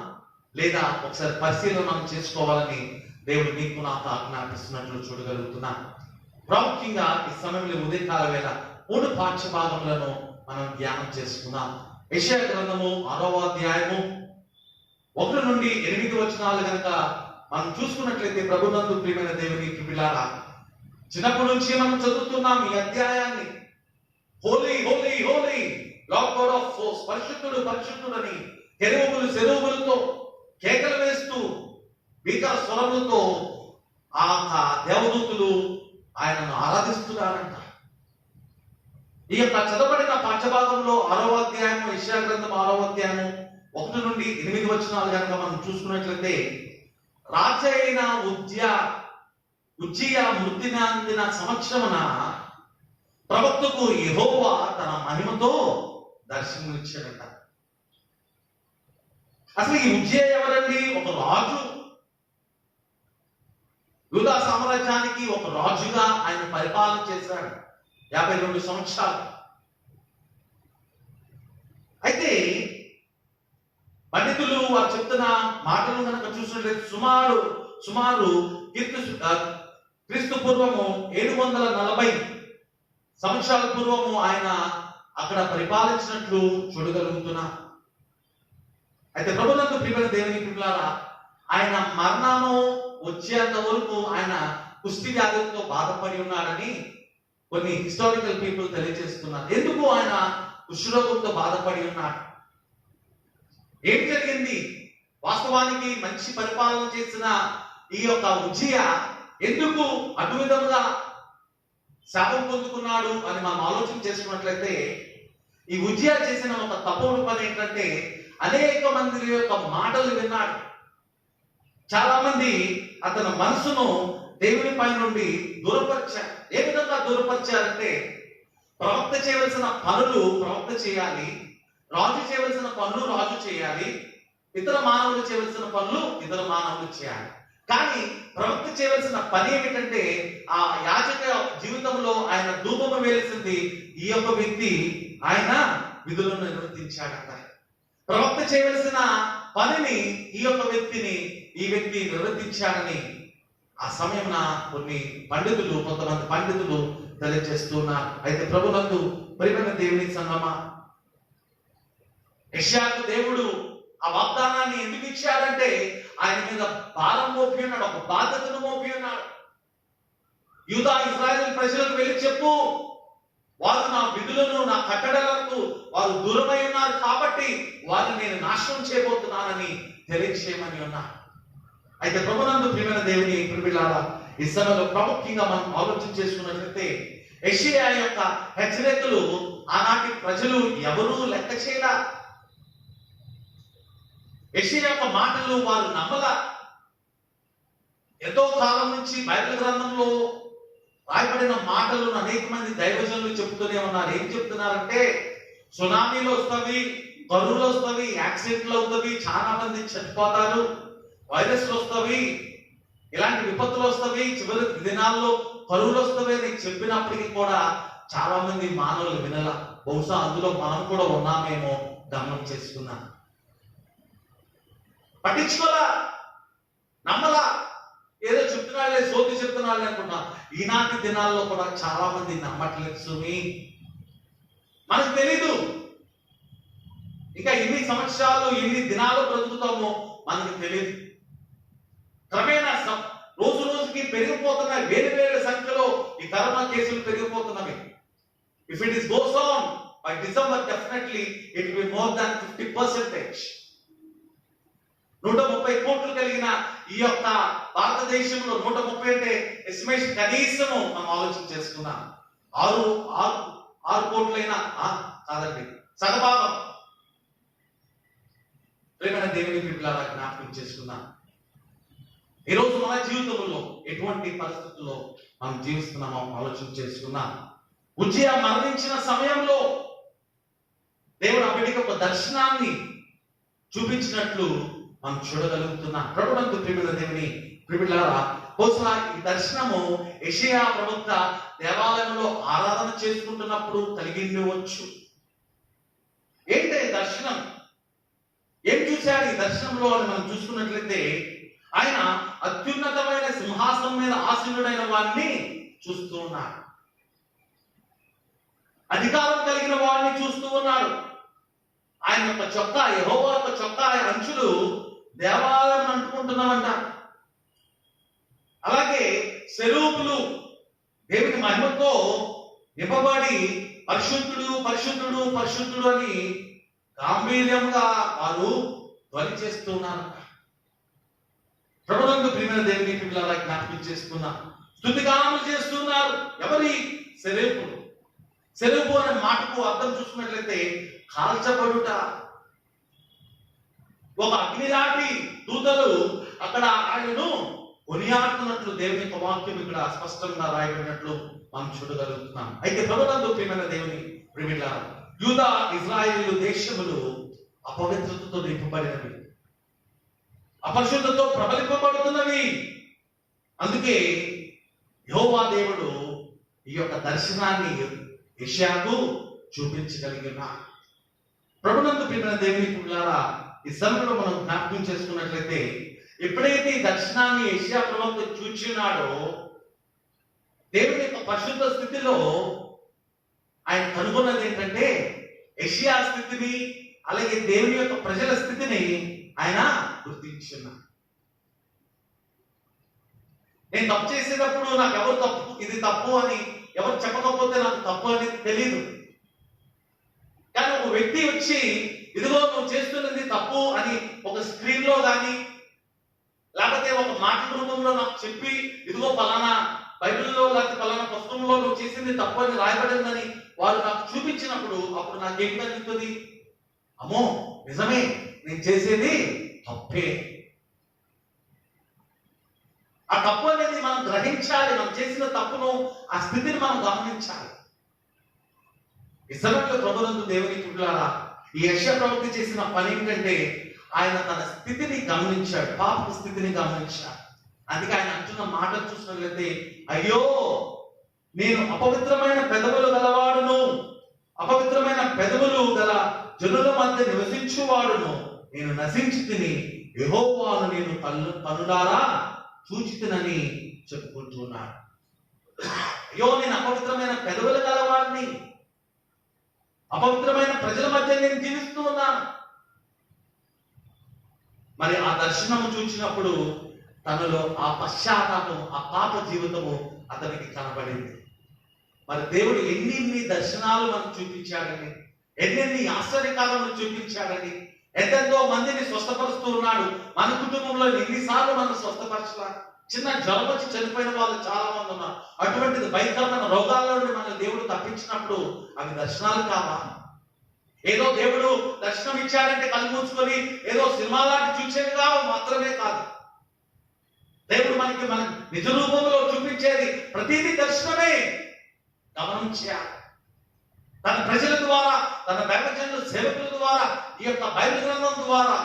లేదా? ఒకసారి పరిశీలన మనం చేసుకోవాలని దేవుడు మీకు నాకు ఆజ్ఞాపిస్తున్నట్లు చూడగలుగుతున్నాం. ప్రాముఖ్యంగా ఈ సమయంలో ఉదయకాల వేళ 3 పాఠ్య భాగములను మనం ధ్యానం చేసుకున్నాం. యెషయా గ్రంథము 6వ అధ్యాయము 1 నుండి 8 వచనాలు కనుక మనం చూసుకున్నట్లయితే, ప్రభునందు ప్రియమైన దేవుని ప్రియులారా, చిన్నప్పటి నుంచి మనం చదువుతున్నాం ఈ అధ్యాయాన్ని. Holy holy holy Lord God of hosts, పరిశుద్ధుడు పరిశుద్ధుడని కెరూబులతో కేకలు వేస్తూ భీకర స్వరములతో ఆ దేవదూతులు ఆయనను ఆరాధిస్తున్నారంట. ఈ యొక్క చదవబడిన పాఠ్యభాగంలో 6వ అధ్యాయము, యెషయా గ్రంథం 6వ అధ్యాయము 1 నుండి 8 వచనాలు కనుక మనం చూసుకున్నట్లయితే, రాజైన ఉజ్జియా మృతి నందిన సంవత్సరమున ప్రవక్తకు యెహోవా తన మహిమతో దర్శనమిచ్చాడట. అసలు ఈ ఉజ్జియా ఎవరండి? ఒక రాజు. యూదా సామ్రాజ్యానికి ఒక రాజుగా ఆయన పరిపాలన చేశాడు 52 సంవత్సరాలు. అయితే పండితులు వారు చెప్తున్న మాటలు కనుక చూసినట్లయితే సుమారు క్రీస్తు పూర్వము 740 సంవత్సరాల పూర్వము ఆయన అక్కడ పరిపాలించినట్లు చూడగలుగుతున్నా. అయితే ప్రభునందు ప్రియమైన దేవుని ప్రియులారా, ఆయన మరణము వచ్చేంత వరకు ఆయన కుష్టి వ్యాధులతో బాధపడి ఉన్నాడని కొన్ని హిస్టారికల్ పీపుల్ తెలియజేస్తున్నారు. ఎందుకు ఆయన కుష్ఠరోగంతో బాధపడి ఉన్నాడు? ఏం జరిగింది? వాస్తవానికి మంచి పరిపాలన చేసిన ఈ యొక్క ఉజ్జియా ఎందుకు అటు విధంగా శాపం పొందుకున్నాడు అని మనం ఆలోచన చేసుకున్నట్లయితే, ఈ ఉజ్జియా చేసిన ఒక తప్పుడు పని ఏంటంటే, అనేక మంది యొక్క మాటలు విన్నాడు. చాలా మంది అతని మనసును దేవుని పై నుండి దూరపరిచారు. ఏ విధంగా దూరపరిచారంటే, ప్రవక్త చేయవలసిన పనులు ప్రవక్త చేయాలి, రాజు చేయవలసిన పనులు రాజు చేయాలి, ఇతర మానవులు చేయవలసిన పనులు ఇతర మానవులు చేయాలి. కానీ ప్రవక్త చేయవలసిన పని ఏమిటంటే, ఆ యాజక జీవితంలో ఆయన ధూపము వేయాల్సింది ఈ యొక్క వ్యక్తి ఆయన విధులను నిర్వర్తించాడట. ప్రవక్త చేయవలసిన పనిని ఈ వ్యక్తి నిర్వర్తించాడని ఆ సమయమున కొంతమంది పండితులు తెలియజేస్తున్నారు. అయితే ప్రభునందు ప్రియమైన దేవుని సంగమా, యెషయాకు దేవుడు ఆ వాగ్దానాన్ని ఎందుకు ఇచ్చాడంటే, ఆయన మీద భారం మోపి ఉన్నాడు, ఒక బాధ్యతను మోపి ఉన్నాడు. యూదా ఇశ్రాయేలు ప్రజలకు వెళ్ళి చెప్పు, వారు నా విధులను నా కట్టడలకు వారు దూరమై ఉన్నారు కాబట్టి వారిని నేను నాశనం చేయబోతున్నానని తెలియజేయమని ఉన్నారు. అయితే ప్రభునందు ప్రియమైన దేవుని ప్రియులారా, ఈ సమయంలో ప్రాముఖ్యంగా మనం ఆలోచన చేసుకున్నట్లయితే, యెషయా యొక్క హెచ్చరికలు ఆనాటి ప్రజలు ఎవరూ లెక్క చేయలా. యెషయా యొక్క మాటలు వారు నమ్మలా. ఎంతో కాలం నుంచి బైబిల్ గ్రంథంలో రాయబడిన మాటలను అనేక మంది దైవజనులు చెప్తూనే ఉన్నారు. ఏం చెప్తున్నారంటే, సునామీలు వస్తవి, కరువులు వస్తవి, యాక్సిడెంట్లు అవుతవి, చాలా మంది చనిపోతారు, వైరస్లు వస్తవి, ఇలాంటి విపత్తులు వస్తవి, చివరి దినాల్లో కరువులు వస్తవి అని చెప్పినప్పటికీ కూడా చాలా మంది మానవులు వినల. బహుశా అందులో మనం కూడా ఉన్నామేమో గమనం చేసుకున్నాం. పట్టించుకోలా, నమ్మలా. ఏదో చెప్తున్నాళ్ళే, సోది చెప్తున్నాళ్ళే అనుకున్నా. ఈనాటి దినాల్లో కూడా చాలా మంది నమ్మట్లేదు సుమి. మనకు తెలీదు ఇంకా ఎన్ని సంవత్సరాలు ఎన్ని దినాలు బ్రతుకుతామో మనకు తెలియదు. క్రమేణా రోజు రోజుకి పెరిగిపోతున్నాయి, వేరు సంఖ్యలో ఈ కరోనా కేసులు పెరిగిపోతున్నవి. If it is goes on by December definitely it will be more than 50%. 130 కోట్లు కలిగిన ఈ యొక్క భారతదేశంలో 130 అంటే ఎస్టిమేషన్ కనీసము మనం ఆలోచన చేసుకున్నాం. 6 కోట్లైనా కాదండి, సగభాగం ప్రేమైన దేవుని బిడ్డలారా జ్ఞాపకం చేసుకుందాం. ఈరోజు మన జీవితంలో ఎటువంటి పరిస్థితుల్లో మనం జీవిస్తున్నామో ఆలోచన చేసుకుందాం. ఉజ్జియా మరణించిన సమయంలో దేవుడు ఆ బిడ్డకి ఒక దర్శనాన్ని చూపించినట్లు మనం చూడగలుగుతున్నాం. ప్రభునందు ప్రియమైన దేవుని బిడ్డలారా, బహుశా ఈ దర్శనము యెషయా ప్రవక్త దేవాలయంలో ఆరాధన చేసుకుంటున్నప్పుడు కలిగి ఉండవచ్చు. ఏంటి దర్శనం? ఏం చూశాడు ఈ దర్శనంలో అని మనం చూసుకున్నట్లయితే, ఆయన అత్యున్నతమైన సింహాసనం మీద ఆసీనుడైన వారిని చూస్తూ ఉన్నాడు. అధికారం కలిగిన వారిని చూస్తూ ఉన్నాడు. ఆయన యొక్క చొక్కా, యెహోవా యొక్క చొక్కా అంచులు దేవాలయం అంటుకుంటున్నామంట. అలాగే సెరూపులు దేవుని మహిమతో నింపబడి పరిశుద్ధుడు పరిశుద్ధుడు పరిశుద్ధుడు అని గాంభీర్యంగా వారు ధ్వని చేస్తున్నారు. ప్రభునందు ప్రియమైన దేవుని పిల్లల జ్ఞాపకం చేసుకున్నా స్తుతిగానములు చేస్తున్నారు. ఎవరి? సెరూపులు. సెరూపు అనే మాటకు అర్థం చూసుకున్నట్లయితే కాల్చబడుట. ఒక అగ్నిలాంటి దూతలు అక్కడ ఆయనను కొనియాడుతున్నట్లు దేవుని యొక్క వాక్యం ఇక్కడ స్పష్టంగా రాయబడినట్లు మనం చూడగలుగుతున్నాం. అయితే ప్రభునందు ప్రియమైన దేవుని ప్రియమిల్లారా, యూదా ఇజ్రాయేలు దేశములు అపవిత్రతతో నింపబడినవి, అపరిశుద్ధతో ప్రబలింపబడుతున్నవి. అందుకే యెహోవా దేవుడు ఈ యొక్క దర్శనాన్ని యెషయాకు చూపించగలిగినారు. ప్రభునందు ప్రియమైన దేవుని పిల్లారా, ఈ సమయంలో మనం జ్ఞాపకం చేసుకున్నట్లయితే ఎప్పుడైతే ఈ దర్శనాన్ని యెషయా ప్రవక్త చూచినాడో, దేవుని యొక్క పరిశుద్ధ స్థితిలో ఆయన కనుగొన్నది ఏంటంటే యెషయా స్థితిని, అలాగే దేవుని యొక్క ప్రజల స్థితిని ఆయన గుర్తించున్నాడు. నేను తప్పు చేసేటప్పుడు నాకు ఎవరు తప్పు, ఇది తప్పు అని ఎవరు చెప్పకపోతే నాకు తప్పు అనేది తెలియదు. కానీ ఒక వ్యక్తి వచ్చి ఇదిగో నువ్వు చేస్తున్నది తప్పు అని ఒక స్క్రీన్ లో కానీ లేకపోతే ఒక మాట రూపంలో నాకు చెప్పి ఇదిగో పలానా బైబిల్లో లేకపోతే పలానా పుస్తకంలో నువ్వు చేసింది తప్పు అని రాయబడిందని వారు నాకు చూపించినప్పుడు అప్పుడు నాకేం కలుగుతుంది? అమ్మో నిజమే, నేను చేసేది తప్పే. ఆ తప్పు అనేది మనం గ్రహించాలి. మనం చేసిన తప్పును, ఆ స్థితిని మనం గమనించాలి. ఈ సమయంలో ప్రభునందు దేవుని పిల్లారా, ఈ యెషయా ప్రవక్త చేసిన పని ఏంటంటే ఆయన తన స్థితిని గమనించాడు, పాప స్థితిని గమనించాడు. అందుకే ఆయన అంటున్న మాట చూసినట్లయితే, అయ్యో నేను అపవిత్రమైన పెదవులు గలవాడును, అపవిత్రమైన పెదవులు గల జనుల మధ్య నివసించువాడును, నేను నశించి తిని యెహోవాను నేను కనులారా చూచితినని చెప్పుకుంటున్నాడు. అయ్యో నేను అపవిత్రమైన పెదవులు గలవాడిని, అపవిత్రమైన ప్రజల మధ్య నేను జీవిస్తూ ఉన్నాను. మరి ఆ దర్శనము చూసినప్పుడు తనలో ఆ పశ్చాత్తాపం, ఆ పాప జీవితము అతనికి కనబడింది. మరి దేవుడు ఎన్ని దర్శనాలు మనకు చూపించాడని, ఎన్ని ఆశ్చర్యకాలను చూపించాడని, ఎంతెంతో మందిని స్వస్థపరుస్తూ ఉన్నాడు. మన కుటుంబంలో ఎన్నిసార్లు మనం స్వస్థపరచాలి. చిన్న జ్వరం వచ్చి చనిపోయిన వాళ్ళు చాలా మంది ఉన్నారు. అటువంటిది భయంకరమైన రోగాల నుండి మన దేవుడు తప్పించినప్పుడు అవి దర్శనాలు కావా? ఏదో దేవుడు దర్శనం ఇచ్చాడంటే కళ్ళు మూసుకొని ఏదో సినిమా లాంటి చూసేది మాత్రమే కాదు. దేవుడు మనకి మన నిజ రూపంలో చూపించేది ప్రతిదీ దర్శనమే. గమనించాలి. తన ప్రజల ద్వారా, తన దైవజనుల సేవకుల ద్వారా, ఈ యొక్క బైబిల్ గ్రంథం ద్వారా,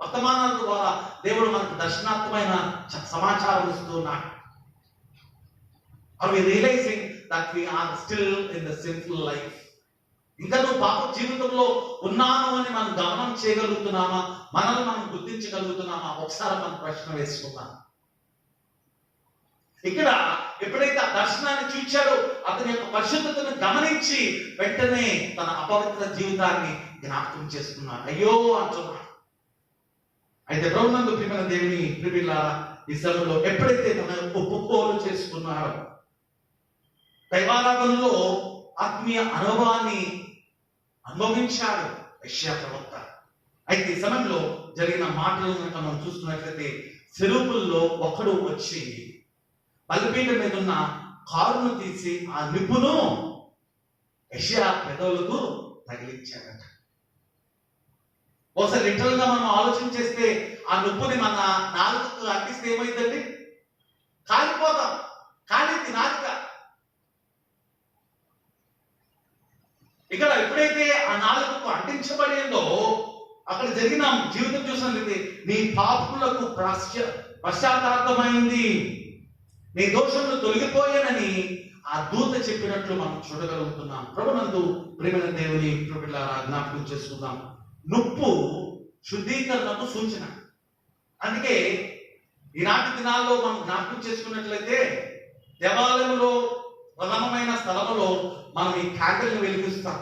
వర్తమానాల ద్వారా దేవుడు మనకు దర్శనాత్మకమైన సమాచారం ఇస్తున్నాడు. Are we realizing that we are still in the sinful life? ఇంకా నువ్వు పాప జీవితంలో ఉన్నాను అని మనం గమనం చేయగలుగుతున్నామా? మనల్ని మనం గుర్తించగలుగుతున్నామా? ఒకసారి మనం ప్రశ్న వేసుకుందాం. ఇక్కడ ఎప్పుడైతే ఆ దర్శనాన్ని చూచాడో అతని యొక్క పరిశుద్ధతను గమనించి వెంటనే తన అపవిత్ర జీవితాన్ని జ్ఞాపకం చేసుకున్నాడు. అయ్యో అంటున్నాడు. అయితే ప్రభునందు ప్రియమైన దేవుని ప్రియులారా, ఈ సమయంలో ఎప్పుడైతే తన ఒప్పుకోలు చేసుకున్నారో, దైవారాధనలో ఆత్మీయ అనుభవాన్ని అనుభవించాడు యెషయా ప్రవక్త. అయితే ఈ సమయంలో జరిగిన మాటలను మనం చూస్తున్నట్లయితే, సెరూపుల్లో ఒకడు వచ్చి బలిపీఠం మీద ఉన్న కారును తీసి ఆ నిప్పును యెషయా పెదవులకు తగిలించాడట. ఒకసారి లిటరల్ గా మనం ఆలోచన చేస్తే ఆ నొప్పుని మన నాలుకకు అంటిస్తే ఏమైందండి? కాలిపోతాం. కాలింది నాలుక. ఇక్కడ ఎప్పుడైతే ఆ నాలుకకు అంటించబడిందో అక్కడ జరిగిన జీవితం చూసినట్లయితే నీ పాపములకు పశ్చాత్తాపమైంది, నీ దోషములు తొలగిపోయానని ఆ దూత చెప్పినట్లు మనం చూడగలుగుతున్నాం. ప్రభునందు ప్రియమైన దేవుని ప్రభులారా జ్ఞాపకం చేసుకుందాం. నొప్పు శుద్ధీకరణకు సూచన. అందుకే ఈనాటి దినాల్లో మనం జ్ఞాపకం చేసుకున్నట్లయితే దేవాలయంలో ప్రథమమైన స్థలంలో మనం ఈ క్యాండిల్ని వెలిగిస్తాం.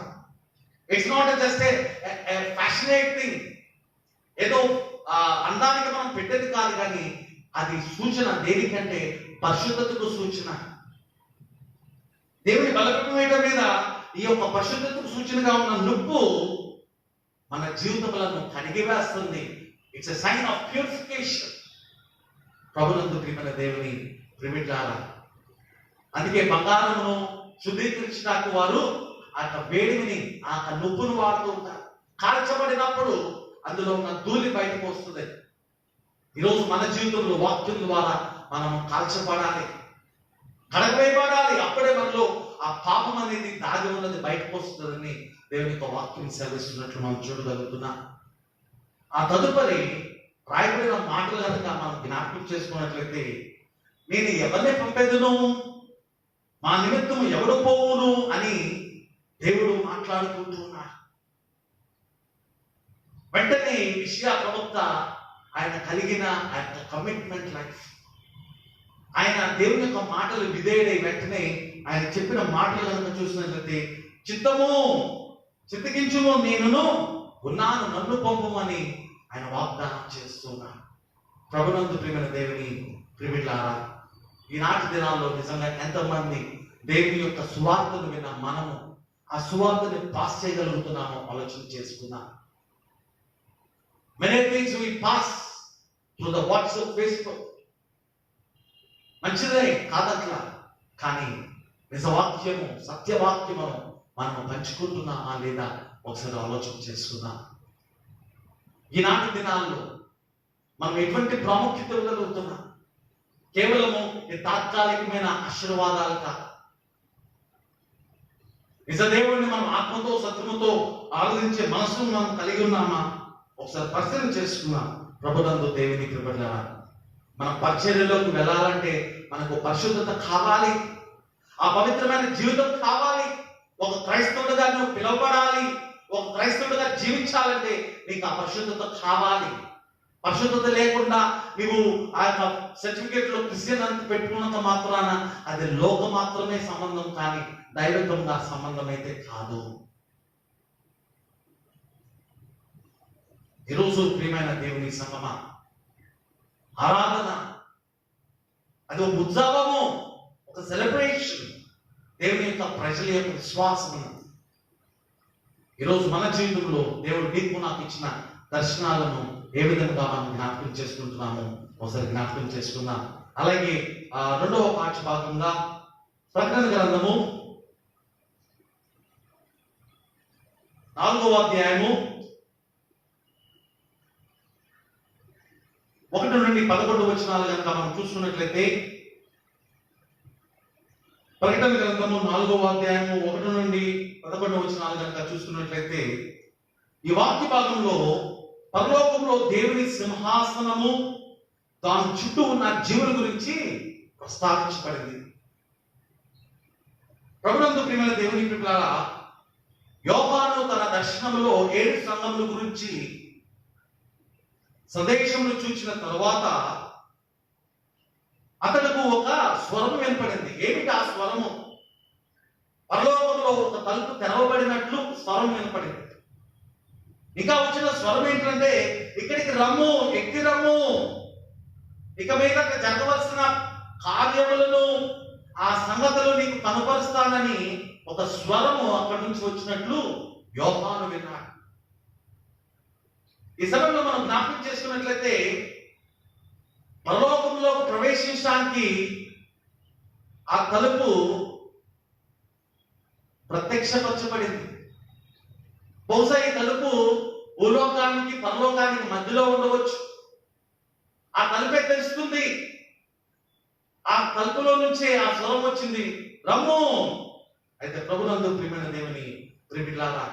It's not just a passionate thing, ఏదో అందానికి మనం పెట్టేది కాదు, కానీ అది సూచన. దేనికంటే పరిశుద్ధతకు సూచన. దేవుని బలపీఠం మీద ఈ యొక్క పరిశుద్ధతకు సూచనగా ఉన్న నొప్పు మన జీవితములను కడిగివేస్తుంది. It's a sign of purification. ప్రభునందు ప్రియమైన దేవుని ప్రిమిట్లారా, అందుకే బంగారమును శుద్ధీకరించడానికి వారు ఆ యొక్క వేడిని, ఆ యొక్క నొప్పును వాడుతూ ఉంటారు. కాల్చబడినప్పుడు అందులో ఉన్న ధూళి బయటకు వస్తుంది. ఈరోజు మన జీవితంలో వాక్యం ద్వారా మనం కాల్చబడాలి, కడగవేయబడాలి. అప్పుడే మనలో ఆ పాపం అనేది దాగి ఉన్నది బయటకు వస్తుందని దేవుని యొక్క వాక్యం సెలవిస్తున్నట్లు మనం చూడగలుగుతున్నాం. ఆ తదుపరి రాయబడిన మాటలు కనుక మనం జ్ఞాపకం చేసుకున్నట్లయితే, నేను ఎవరిని పంపేదును, మా నిమిత్తము ఎవడు పోవును అని దేవుడు మాట్లాడుకుంటూ ఉన్నాడు. వెంటనే యెషయా ప్రవక్త ఆయన కలిగిన ఆ యొక్క కమిట్మెంట్ లైఫ్, ఆయన దేవుని యొక్క మాటలు విధేయుడై వెంటనే ఆయన చెప్పిన మాటలు కనుక చూసినట్లయితే, చిత్తగించుము, నేనును ఉన్నాను, నన్ను పంపమని ఆయన వాగ్దానం చేస్తున్నాడు. ప్రభునందు ప్రియమైన దేవుని ప్రిమిట్లారా, ఈనాటి దినాల్లో నిజంగా ఎంతమంది దేవుని యొక్క సువార్తను విన్న మనము ఆ సువార్తని పాస్ చేయగలుగుతున్నామో ఆలోచన చేసుకున్నాం. Many things we pass through the WhatsApp, Facebook. మంచిదే కాదట్లా, కానీ నిజవాక్యము, సత్యవాక్యమును మనము పంచుకుంటున్నామా లేదా ఒకసారి ఆలోచన చేసుకుందాం. ఈనాటి దినాల్లో మనం ఎటువంటి ప్రాముఖ్యత ఇవ్వగలుగుతున్నాం? కేవలము ఈ తాత్కాలికమైన ఆశీర్వాదాలు కాదు. నిజ దేవుడిని మనం ఆత్మతో సత్యముతో ఆరాధించే మనసును మనం కలిగి ఉన్నామా? ఒకసారి పరిశీలన చేసుకున్నాం. ప్రభునందు దేవుని కృపలారా, మన పరిచర్యలోకి వెళ్ళాలంటే మనకు పరిశుద్ధత కావాలి, ఆ పవిత్రమైన జీవితం కావాలి. ఒక క్రైస్తవుడిగా నువ్వు పిలువబడాలి, ఒక క్రైస్తవుడిగా జీవించాలంటే నీకు ఆ పరిశుద్ధత కావాలి. పరిశుద్ధత లేకుండా నువ్వు ఆ యొక్క సర్టిఫికేట్ లో క్రిస్టియన్ అంత పెట్టుకున్నంత మాత్రాన అది లోక మాత్రమే సంబంధం, కానీ దైవికంగా సంబంధం అయితే కాదు. ఈరోజు ప్రియమైన దేవుని సంగమా, ఆరాధన అది ఒక ఉత్సవము, ఒక సెలబ్రేషన్. దేవుని యొక్క ప్రజల యొక్క విశ్వాసము. ఈరోజు మన జీవితంలో దేవుడు నీకు నాకు ఇచ్చిన దర్శనాలను ఏ విధంగా మనం జ్ఞాపకం చేసుకుంటున్నాము ఒకసారి జ్ఞాపకం చేసుకుందాం. అలాగే రెండవ పాఠ్య భాగంగా ప్రకటన గ్రంథము 4వ అధ్యాయము 1 నుండి 11 వచనాలు కనుక మనం చూసుకున్నట్లయితే, ప్రకటన గ్రంథము 4వ అధ్యాయము 1 నుండి 11 వచనాలు కనుక చూసుకున్నట్లయితే, ఈ వాక్య భాగంలో పరలోకంలో దేవుని సింహాసనము దాని చుట్టూ ఉన్న జీవుల గురించి ప్రస్తావించబడింది. ప్రభునందు ప్రియమైన దేవుని ప్రియులారా, యోహాను తన దర్శనంలో 7 సంఘముల గురించి సందేశములు చూచిన తరువాత అతడుకు ఒక స్వరము వినపడింది. ఏమిటి ఆ స్వరము? పరలోకంలో ఒక తలుపు తెరవబడినట్లు స్వరం వినపడింది. ఇంకా వచ్చిన స్వరం ఏంటంటే, ఇక్కడికి రమ్ము, ఎక్కి రమ్ము, ఇక మీద జరగవలసిన కార్యములను, ఆ సంగతులు నీకు కనపరుస్తానని ఒక స్వరము అక్కడి నుంచి వచ్చినట్లు యోహాను విన్నాడు. ఈ సమయంలో మనం జ్ఞాపకం చేసుకున్నట్లయితే, పరలోకంలో ప్రవేశించడానికి ఆ తలుపు ప్రత్యక్షపరచబడింది. బహుశా ఈ తలుపు భూలోకానికి పరలోకానికి మధ్యలో ఉండవచ్చు. ఆ తలుపే తెరుస్తుంది. ఆ తలుపులో నుంచే ఆ స్వరం వచ్చింది, రమ్ము. అయితే ప్రభునందు ప్రియమైన దేవుని ప్రియమిలారా,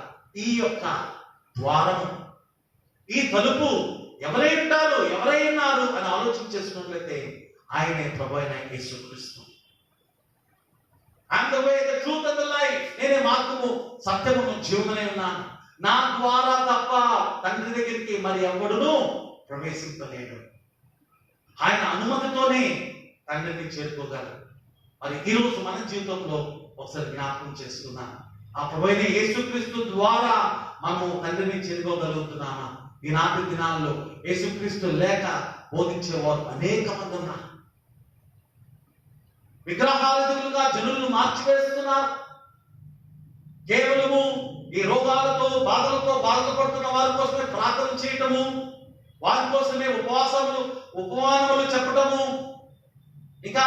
ఈ యొక్క ద్వారము, ఈ తలుపు ఎవరై ఉంటారు, ఎవరై ఉన్నారు అని ఆలోచన చేసుకున్నట్లయితే ఆయనే ప్రభు అయిన యేసుక్రీస్తు. I'm the way, the truth and the life. నేనే మార్గము, సత్యమును, జీవమునై ఉన్నాను. నా ద్వారా తప్ప తండ్రి దగ్గరికి మరి ఎవడును ప్రవేశించలేడు. ఆయన అనుమతితోనే తండ్రిని చేరుకోగలరు. మరి ఈరోజు మన జీవితంలో ఒకసారి జ్ఞాపకం చేసుకున్నాం, ఆ ప్రభువైన యేసుక్రీస్తు ద్వారా మనము తండ్రిని చేరుకోగలుగుతున్నామా? ఈనాటి దినాల్లో యేసుక్రీస్తు లేక బోధించేవారు అనేక మంది ఉన్నారు. విగ్రహారాధకులుగా జనులను మార్చివేస్తున్నారు. కేవలము ఈ రోగాలతో బాధలతో బాధపడుతున్న వారి కోసమే ప్రార్థన చేయటము, వారి కోసమే ఉపమానములు చెప్పటము, ఇంకా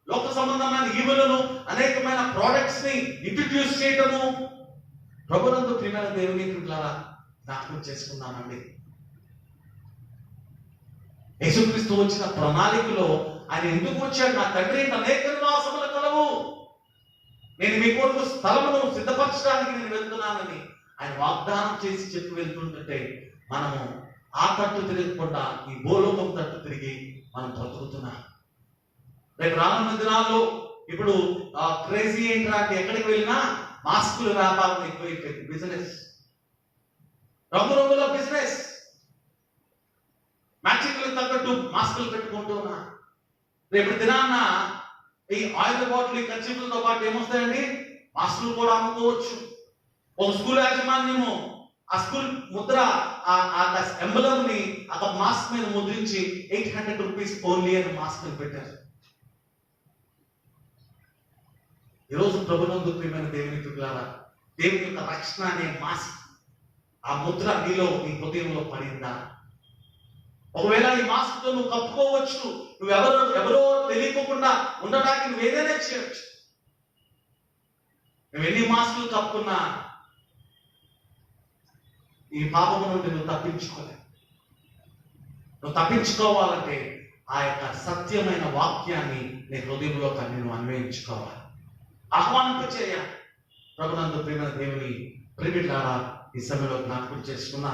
లోక సంబంధమైన ఈవులను, అనేకమైన ప్రోడక్ట్స్ ని ఇంట్రడ్యూస్ చేయటము. ప్రభునందు ప్రియమైన దేవుని పిల్లలారా, జ్ఞాపకం చేసుకున్నామండి. యేసుక్రీస్తు వచ్చిన ప్రణాళికలో ఆయన ఎందుకు వచ్చాడు? నా తండ్రి అనేక నివాసములు కలవు, నేను మీ కొరకు స్థలమును సిద్ధపరచడానికి నేను వెళ్తున్నానని ఆయన వాగ్దానం చేసి చెప్పి వెళ్తుంటే, మనము ఆ తట్టు తిరగకుండా ఈ భూలోకం తట్టు తిరిగి మనం బ్రతుకుతున్నాం. రేపు రానున్న దినాల్లో ఇప్పుడు క్రేజీ ఏంటంటే, ఎక్కడికి వెళ్ళినా మాస్కుల వ్యాపారం ఎక్కువైపోయింది. బిజినెస్, రంగురంగుల బిజినెస్. మ్యాచింగ్లకు తగ్గట్టు మాస్కులు పెట్టుకుంటూ ఉన్నా. రేపు దినాన్న ఈ ఆయిల్ బాటిల్, కర్చీఫ్లతో పాటు ఏమొస్తాయండి, మాస్కులు కూడా అమ్ముకోవచ్చు. ఒక స్కూల్ యాజమాన్యము ఆ స్కూల్ ముద్ర, ఆ ఎంబలం ని ఆ మాస్క్ మీద ముద్రించి 800 రూపీస్ ఓన్లీ అని మాస్క్ పెట్టారు. ఈరోజు ప్రభునందు ప్రియమైన దేవుని పిల్లలారా, దేవుని యొక్క రక్షణ అనే మాస్క్, ఆ ముద్ర నీలో, నీ హృదయంలో పడిందా? ఒకవేళ ఈ మాస్క్ తో నువ్వు కప్పుకోవచ్చు, ఎవరో తెలియకుండా ఉండడానికి నువ్వు ఏదైనా చేయవచ్చు. నువ్వు ఎన్ని మాస్కులు కప్పుకున్నా ఈ పాపము నుండి నువ్వు తప్పించుకోలేవు. నువ్వు తప్పించుకోవాలంటే ఆ యొక్క సత్యమైన వాక్యాన్ని నీ హృదయంలో నువ్వు అన్వయించుకోవాలి, ఆహ్వానింప చేయాలి. ప్రభునందు ప్రియమైన దేవుని ప్రియమిట్లారా, ఈ సమయంలో జ్ఞాపకం చేసుకున్నా.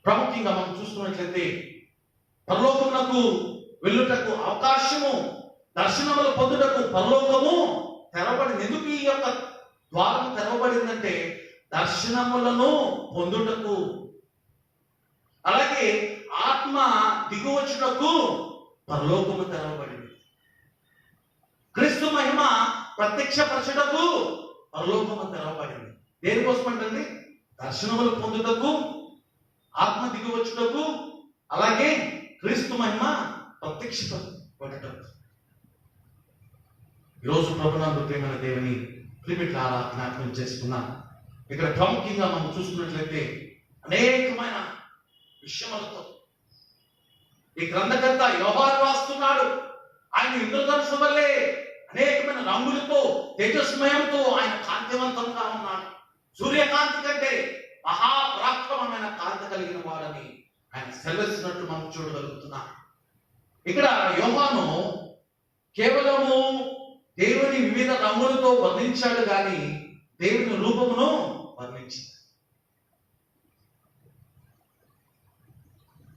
ప్రాముఖ్యంగా మనం చూసుకున్నట్లయితే పరలోకమునకు వెళ్ళుటకు అవకాశము, దర్శనములు పొందుటకు పరలోకము తెరవబడింది. ఎందుకు ఈ యొక్క ద్వారం తెరవబడిందంటే దర్శనములను పొందుటకు, అలాగే ఆత్మ దిగువచ్చుటకు పరలోకము తెరవబడింది. క్రీస్తు మహిమ ప్రత్యక్షపరచుటకు పరలోకము తెరవబడింది. దేనికోసం అంటే దర్శనములు పొందుటకు, ఆత్మ దిగువచ్చుటకు, అలాగే క్రీస్తు మహిమ ప్రత్యక్షపడటం. ఈరోజు ప్రభునందు ప్రియమైన దేవుని ప్రియమిట్లారా, జ్ఞాపకం చేసుకున్నాం. ఇక్కడ ప్రాముఖ్యంగా మనం చూసుకున్నట్లయితే అనేకమైన విషయములతో ఈ గ్రంథకర్త యోహాను రాస్తున్నాడు. ఆయన ఇంద్రధనుసు వల్లే అనేకమైన రంగులతో, తేజస్మయంతో ఆయన కాంతివంతంగా ఉన్నాడు. సూర్యకాంతి కంటే మహాపరాక్రమమైన కాంతి కలిగిన వాడని ఆయన సెలవిస్తున్నట్టు మనం చూడగలుగుతున్నాం. ఇక్కడ యోహాను కేవలము దేవుని వివిధ రంగులతో వర్ణించాడు కానీ దేవుని రూపమును వర్ణించాడు.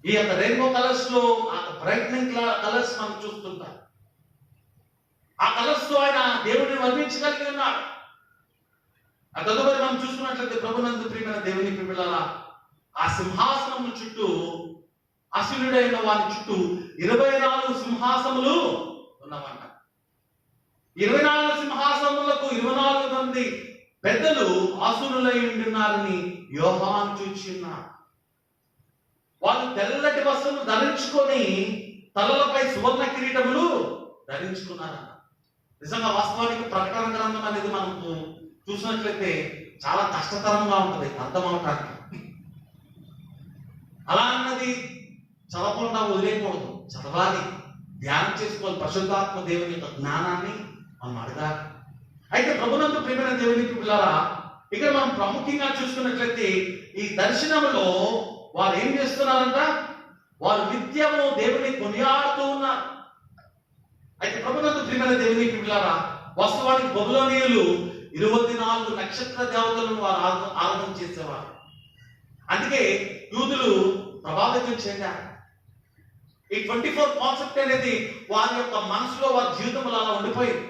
ఈ యొక్క రెయిన్బో కలర్స్ లో ఆ బ్రైట్నింగ్ కలర్స్ మనం చూస్తుంటాం. ఆ కలర్స్ తో ఆయన దేవుడిని వర్ణించగలిగి ఉన్నాడు. ఆ తదుపరి మనం చూసుకున్నట్లయితే ప్రభునందు ప్రియమైన దేవుని పిల్లలారా, ఆ సింహాసనం చుట్టూ, అసురుడైన వారి చుట్టూ 24 సింహాసములు ఉన్నవంట. 24 సింహాసములకు 24 మంది పెద్దలు ఆసీనులై ఉంటున్నారని యోహాను చూచున్నాడు. వాళ్ళు తెల్లటి వస్త్రములు ధరించుకొని తలలపై సువర్ణ కిరీటములు ధరించుకున్నారన్న. నిజంగా వాస్తవానికి ప్రకటన గ్రంథం అనేది మనం చూసినట్లయితే చాలా కష్టతరంగా ఉంటుంది అర్థం అవటానికి. అలా అన్నది చదవకుండా వదిలేయకూడదు, చదవాలి, ధ్యానం చేసుకోవాలి. పరిశుద్ధాత్మ దేవుని యొక్క జ్ఞానాన్ని మనం అడగాలి. అయితే ప్రభునందు ప్రియమైన దేవుని పిల్లలారా, ఇక్కడ మనం ప్రాముఖ్యంగా చూసుకున్నట్లయితే ఈ దర్శనంలో వారు ఏం చేస్తున్నారంట? వారు నిత్యము దేవుని కొనియాడుతూ ఉన్నారు. అయితే ప్రభునందు ప్రియమైన దేవుని పిల్లారా, వాస్తవానికి బబులోనీయులు 24 నక్షత్ర దేవతలను వారు ఆరాధన చేసేవారు. అందుకే యూదులు ప్రభావితం చెందారు. ఈ 24 కాన్సెప్ట్ అనేది వారి యొక్క మనసులో, వారి జీవితంలో అలా ఉండిపోయింది.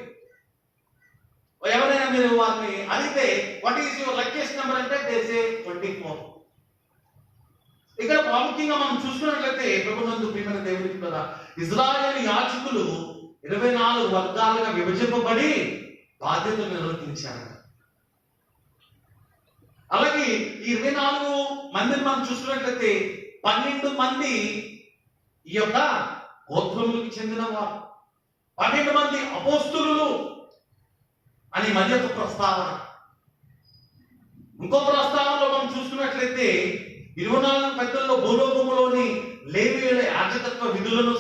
ఎవరైనా మీరు వారిని అడిగితే what is your luckiest number అంటే దే సే 24. ఇక్కడ ప్రాముఖ్యంగా మనం చూసుకున్నట్లయితే ప్రభునందు ప్రియమైన దేవునికి కదా, ఇజ్రాయేలు యాజకులు 24 వర్గాలుగా విభజింపబడి బాధ్యతలు నిర్వర్తించారు. అలాగే ఈ 24 మందిని మనం చూసుకున్నట్లయితే 12 మంది ఈ యొక్క గోత్రములకు చెందిన వారు, 12 మంది అపోస్తులు అని మరి ఒక ప్రస్తావన. ఇంకో ప్రస్తావనలో మనం చూసుకున్నట్లయితే 24 పెద్దల్లో భూలోకములోని లేవీయుల యాజకత్వ విధులను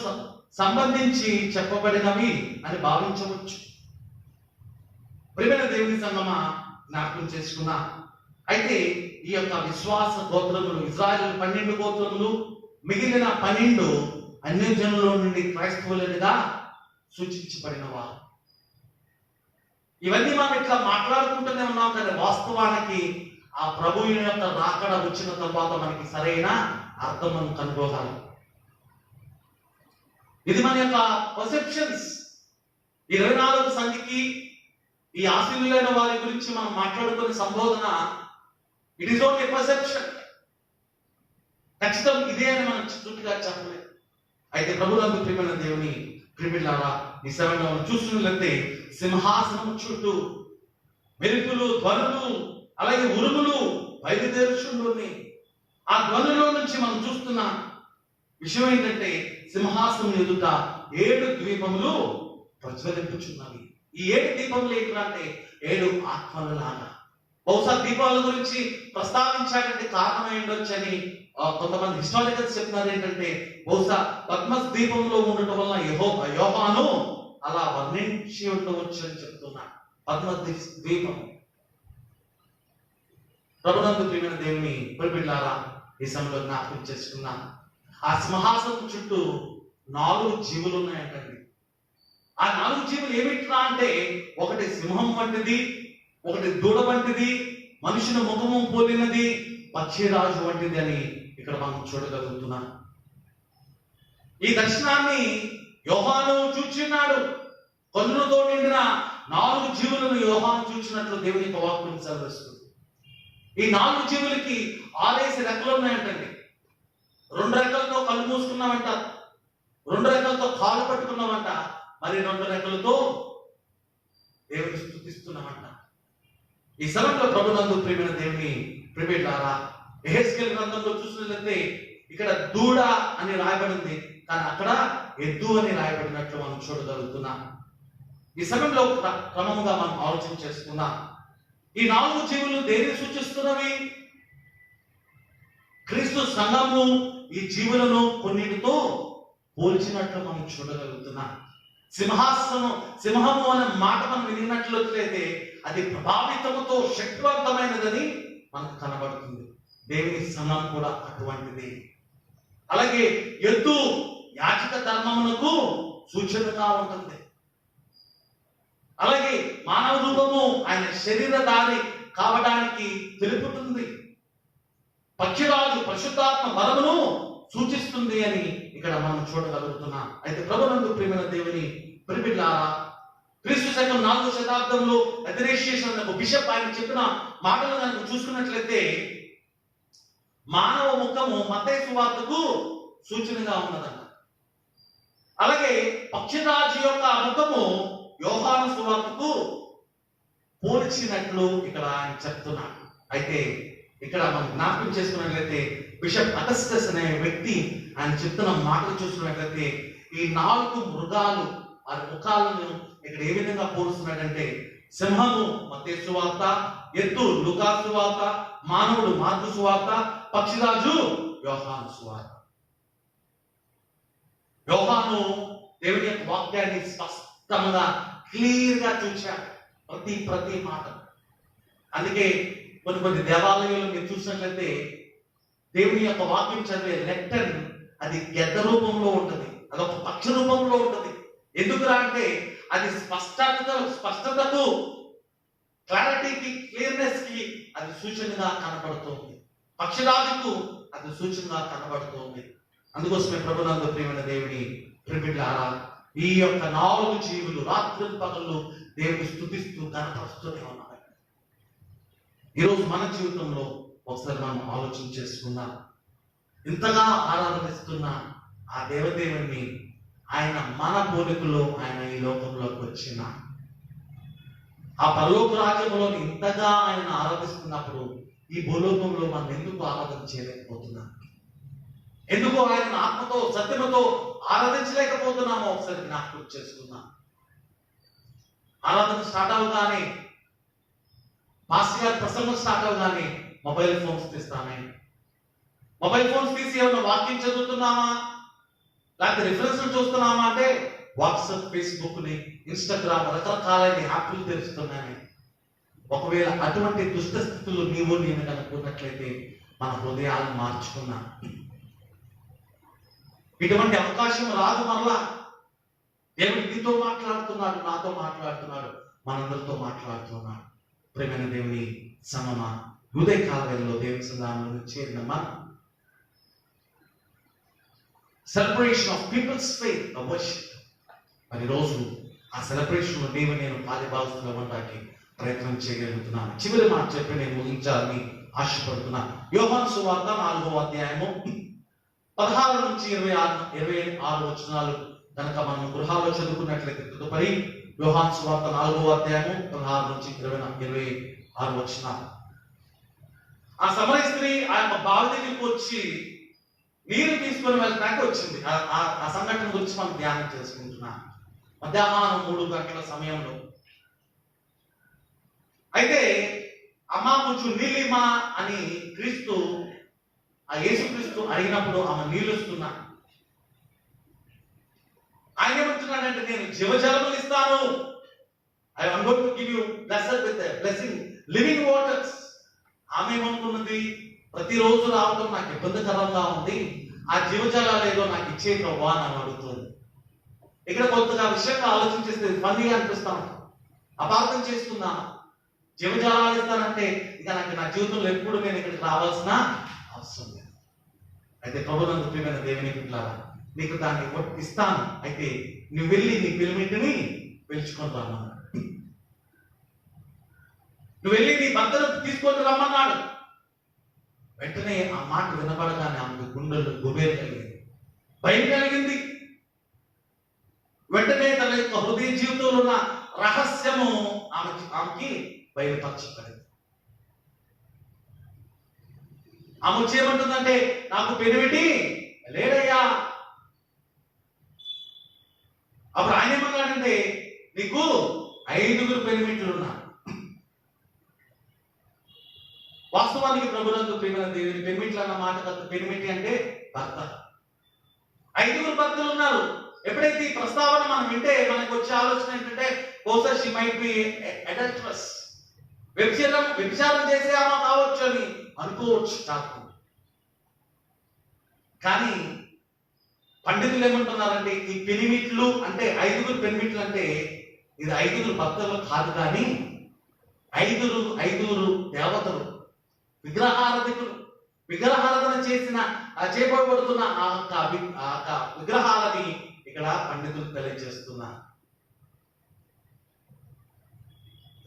సంబంధించి చెప్పబడినవి అని భావించవచ్చు. ప్రియమైన దేవుని సంగమా, జ్ఞాపకం చేసుకున్నా. అయితే ఈ యొక్క విశ్వాస గోత్రములు, ఇజ్రాయేలు 12 గోత్రములు, మిగిలిన 12 అన్యజనుల నుండి క్రైస్తవులుగా సూచించబడిన వారు. ఇవన్నీ మనం ఇట్లా మాట్లాడుకుంటూనే ఉన్నాం, కానీ వాస్తవానికి ఆ ప్రభువు యొక్క రాకడ వచ్చిన తర్వాత మనకి సరైన అర్థం మనం కనుగోగాలి. ఇది మన యొక్క పర్సెప్షన్స్. 24 సంఖ్యకి ఈ ఆశీనులైన వారి గురించి మనం మాట్లాడుకునే సంబోధన, ఇట్ ఈస్ ఓన్లీ పర్సెప్షన్. ఖచ్చితం ఇదే అని మనం చుట్టుగా చెప్పలేదు. అయితే ప్రభునందు ప్రియమైన దేవుని ప్రిమిలారా, ఈ సమయంలో మనం చూస్తున్నట్లయితే సింహాసనం చుట్టూ మెరుపులు, ధ్వనులు, అలాగే ఉరుములు బయలుదేరుచుండుని. ఆ ధ్వనులో నుంచి మనం చూస్తున్న విషయం ఏంటంటే, సింహాసనం ఎదుట 7 ద్వీపములు ప్రజ్వలింపుచున్నవి. ఈ 7 దీపములు ఏంటంటే అంటే 7 ఆత్మల లాగా. బహుశా దీపాల గురించి ప్రస్తావించాడంటే కారణం ఏంటొచ్చు అని కొంతమంది హిస్టారికల్స్ చెప్తున్నారు. ఏంటంటే బహుశా పద్మస్ దీపంలో ఉండటం వల్ల యోహాను అలా వర్ణించి ఉండవచ్చు అని చెప్తున్నారు. పద్మస్ దీపం. ప్రభునందు ప్రియమైన దేవుని పిల్లారా, ఈ సమయంలో జ్ఞాపకం చేసుకున్నాను. ఆ సింహాసనం చుట్టూ 4 జీవులు ఉన్నాయంటండి. ఆ 4 జీవులు ఏమిట్రా అంటే, ఒకటి సింహం వంటిది, ఒకటి దూడ వంటిది, మనుషుల ముఖము పోలినది, పక్షిరాజు వంటిది అని ఇక్కడ మనం చూడగలుగుతున్నాం. ఈ దర్శనాన్ని యోహాను చూచున్నాడు. కన్నులతో నిండిన 4 జీవులను యోహాను చూచినట్లు దేవుని యొక్క వాక్యం సెలవిస్తుంది. ఈ 4 జీవులకి 6 రెక్కలు ఉన్నాయంటండి. 2 రెక్కలతో కళ్ళు మూసుకున్నామంట, 2 రెక్కలతో కాలు పట్టుకున్నామంట, మరి 2 రెక్కలతో దేవుని స్తుతిస్తున్నామంట. ఈ సమయంలో ప్రభునందు ప్రియమైన దేవుని ప్రియులారా, యెహెజ్కేలు గ్రంథంలో చూసినట్లయితే ఇక్కడ దూడ అని రాయబడింది, కానీ అక్కడ ఎద్దు అని రాయబడినట్లు మనం చూడగలుగుతున్నాం. ఈ సమయంలో క్రమంగా మనం ఆలోచన చేసుకున్నాం. ఈ 4 జీవులు దేనిని సూచిస్తున్నవి? క్రీస్తు సంఘము ఈ జీవులను కొన్నిటితో పోల్చినట్లు మనం చూడగలుగుతున్నాం. సింహము అనే మాట మనం వినినట్లయితే అది ప్రభావితముతో శక్తివంతమైనదని మనకు కనబడుతుంది. దేవుని సంఘం కూడా అటువంటిది. అలాగే ఎద్దు యాజక ధర్మమునకు సూచనగా ఉంటుంది. అలాగే మానవ రూపము ఆయన శరీరధారి కావడానికి తెలుపుతుంది. పక్షిరాజు పరిశుద్ధాత్మ వరమును సూచిస్తుంది అని ఇక్కడ మనం చూడగలుగుతున్నాం. అయితే ప్రభునందు ప్రియమైన దేవుని ప్రియులారా, క్రీస్తు శకం 4వ శతాబ్దంలో అథనేషియస్ అనే ఒక బిషప్ ఆయన చెప్పిన మాటలు కనుక చూసుకున్నట్లయితే, మానవ ముఖము మత్తయి సువార్తకు సూచనగా ఉన్నదన్న. అలాగే పక్షిరాజు యొక్క ముఖము యోహాను సువార్తకు పోల్చినట్లు ఇక్కడ ఆయన చెప్తున్నాడు. అయితే ఇక్కడ మనం జ్ఞాపకం చేసుకున్నట్లయితే బిషప్ అగస్టస్ అనే వ్యక్తి ఆయన చెప్తున్న మాటలు చూసుకున్నట్లయితే, ఈ 4 మృగాలు ఆ ముఖాలను ఇక్కడ ఏ విధంగా పోలుస్తున్నాడంటే, సింహము మత్తయి సువార్త, ఎద్దు లూకా సువార్త, మానవుడు మార్కు సువార్త, పక్షిరాజు యోహాను సువార్త. యోహాను దేవుని యొక్క వాక్యాన్ని స్పష్టంగా క్లియర్ గా చూశాడు, ప్రతి మాట. అందుకే కొన్ని దేవాలయాలు మీరు చూసినట్లయితే దేవుని యొక్క వాక్యం చదివే లెక్కన్ అది గెద్ద రూపంలో ఉంటుంది, అదొక పక్ష రూపంలో ఉంటుంది. ఎందుకురా అంటే అది స్పష్టతకు, క్లారిటీకి, క్లియర్నెస్ కి అది సూచనగా కనబడుతుంది. పక్షిరాజుకు అది సూచనగా కనబడుతుంది. అందుకోసమే ప్రభునందు ప్రియమైన దేవుని ప్రిమిట్లారా, ఈ యొక్క 4 జీవులు రాత్రి పగళ్ళు దేవుని స్తుతిస్తూ కనపరుస్తూనే ఉన్నాయి. ఈరోజు మన జీవితంలో ఒకసారి మనం ఆలోచన చేసుకుందాం. ఇంతగా ఆరాధనిస్తున్న ఆ దేవదేవుని, ఆయన మన పోలికలో ఆయన ఈ లోకంలోకి వచ్చిన ఆ పరలోక రాజ్యంలో ఇంతగా ఆయన ఆరాధిస్తున్నప్పుడు ఈ భూలోకంలో మనం ఎందుకు ఆరాధన చేయలేకపోతున్నాం? ఎందుకు ఆయన ఆత్మతో సత్యముతో ఆరాధించలేకపోతున్నామో ఒకసారి జ్ఞాపకం చేసుకుందాం. ఆరాధన స్టార్ట్ అవగానే, మాస్టర్ ప్రసంగం స్టార్ట్ అవగానే మొబైల్ ఫోన్స్ తీస్తామే. మొబైల్ ఫోన్స్ తీసి ఏమన్నా వాక్యం చదువుతున్నామా, లేకపోతే రిఫరెన్స్లు చూస్తున్నామా అంటే వాట్సాప్, ఫేస్బుక్ ని, ఇన్స్టాగ్రామ్ రకరకాలైన యాప్లు తెలుస్తున్నాయి. ఒకవేళ అటువంటి దుష్ట స్థితులు నేను కనుక్కున్నట్లయితే మన హృదయాలను మార్చుకున్నా ఇటువంటి అవకాశం రాదు. మరలా దేవుడు నీతో మాట్లాడుతున్నాడు, నాతో మాట్లాడుతున్నాడు, మనందరితో మాట్లాడుతున్నాడు. ప్రేమైన దేవుని సమమా, ఉదయ కాలంలో దేవుని సంధానంలో చేరిన మనం celebration of people's faith worship. మరి రోజు ఆ సెలబ్రేషన్ లో నేను పాలిభాగంలో ఉండడానికి ప్రయత్నం చేయగలుగుతున్నాను. చివరి మాట చెప్పి నేను ముగించాలని ఆశపడుతున్నాను. యోహాను సువార్త 4వ అధ్యాయము 16 నుంచి 26 వచనాలు కనుక మనం గృహాల్లో చదువుకున్నట్లయితే, తదుపరి యోహాను సువార్త 4వ అధ్యాయము 16 నుంచి 26 వచనాలు. ఆ సమరయ స్త్రీ ఆ యొక్క బావి దగ్గరికి వచ్చి నీరు తీసుకొని వెళ్ళడానికి వచ్చింది. ఆ సంఘటన గురించి మనం ధ్యానం చేసుకుంటున్నాం. మధ్యాహ్నం 3 గంటల సమయంలో అయితే అమ్మా కొంచెం నీళ్ళిమా అని యేసుక్రీస్తు అడిగినప్పుడు ఆమె నీళ్ళు ఇస్తున్నా. ఆయన ఏమంటున్నాడంటే, నేను జీవజలములు ఇస్తాను. I am going to give you blessing living waters. ఆమె ఏమనుకున్నది, ప్రతిరోజు రావడం నాకు ఇబ్బందికరంగా ఉంది, ఆ జీవజలాలు ఏదో నాకు ఇచ్చే ప్రభా అని అడుగుతుంది. ఇక్కడ కొత్తగా విషయంగా ఆలోచన చేస్తే ఫన్నీగా అనిపిస్తాను, అపార్థం చేసుకున్నాను. జీవజలాలు ఇస్తానంటే ఇక నా జీవితంలో ఎప్పుడు నేను ఇక్కడికి రావాల్సిన అవసరం లేదు. అయితే ప్రభునందు ప్రియమైన దేవుని బిడ్డలారా, నీకు దాన్ని ఇస్తాను, అయితే నువ్వు వెళ్ళి నీ పిలిమిటిని పిలుచుకొని రమ్మన్నాడు. నువ్వు వెళ్ళి నీ భర్తను తీసుకొని రమ్మన్నాడు. వెంటనే ఆ మాట వినబడగానే ఆమెకు గుండెలు గుబేలు కలిగింది, భయం కలిగింది. వెంటనే తన యొక్క హృదయ జీవితంలో ఉన్న రహస్యము ఆమెకి బయలుపరచబడింది. ఆమె చేయమంటుందంటే, నాకు పెనిమిటి లేడయ్యా. అప్పుడు ఆయన ఏమన్నాడంటే, నీకు 5 పెనిమిట్లు ఉన్నారు. వాస్తవానికి ప్రభునందు ప్రియమైన దేవుని పెనిమిట్లు అన్న మాట కాదు. పెనిమిటి అంటే భర్త. 5 భర్తలు ఉన్నారు. ఎప్పుడైతే ఈ ప్రస్తావన మనం వింటే మనకు వచ్చే ఆలోచన ఏంటంటే, బహుశా షీ మైట్ బి అడల్టరస్, వ్యభిచారం చేసే ఆమె కావచ్చు అని అనుకోవచ్చు డాక్టర్. కానీ పండితులు ఏమంటున్నారంటే, ఈ పెనిమిట్లు అంటే 5 పెనిమిట్లు అంటే ఇది 5 భర్తలు కాదు, కానీ 5 దేవతలు, విగ్రహారాధన చేయబడుతున్న ఆ విగ్రహాలని ఇక్కడ పండితులు తెలియజేస్తున్నారు.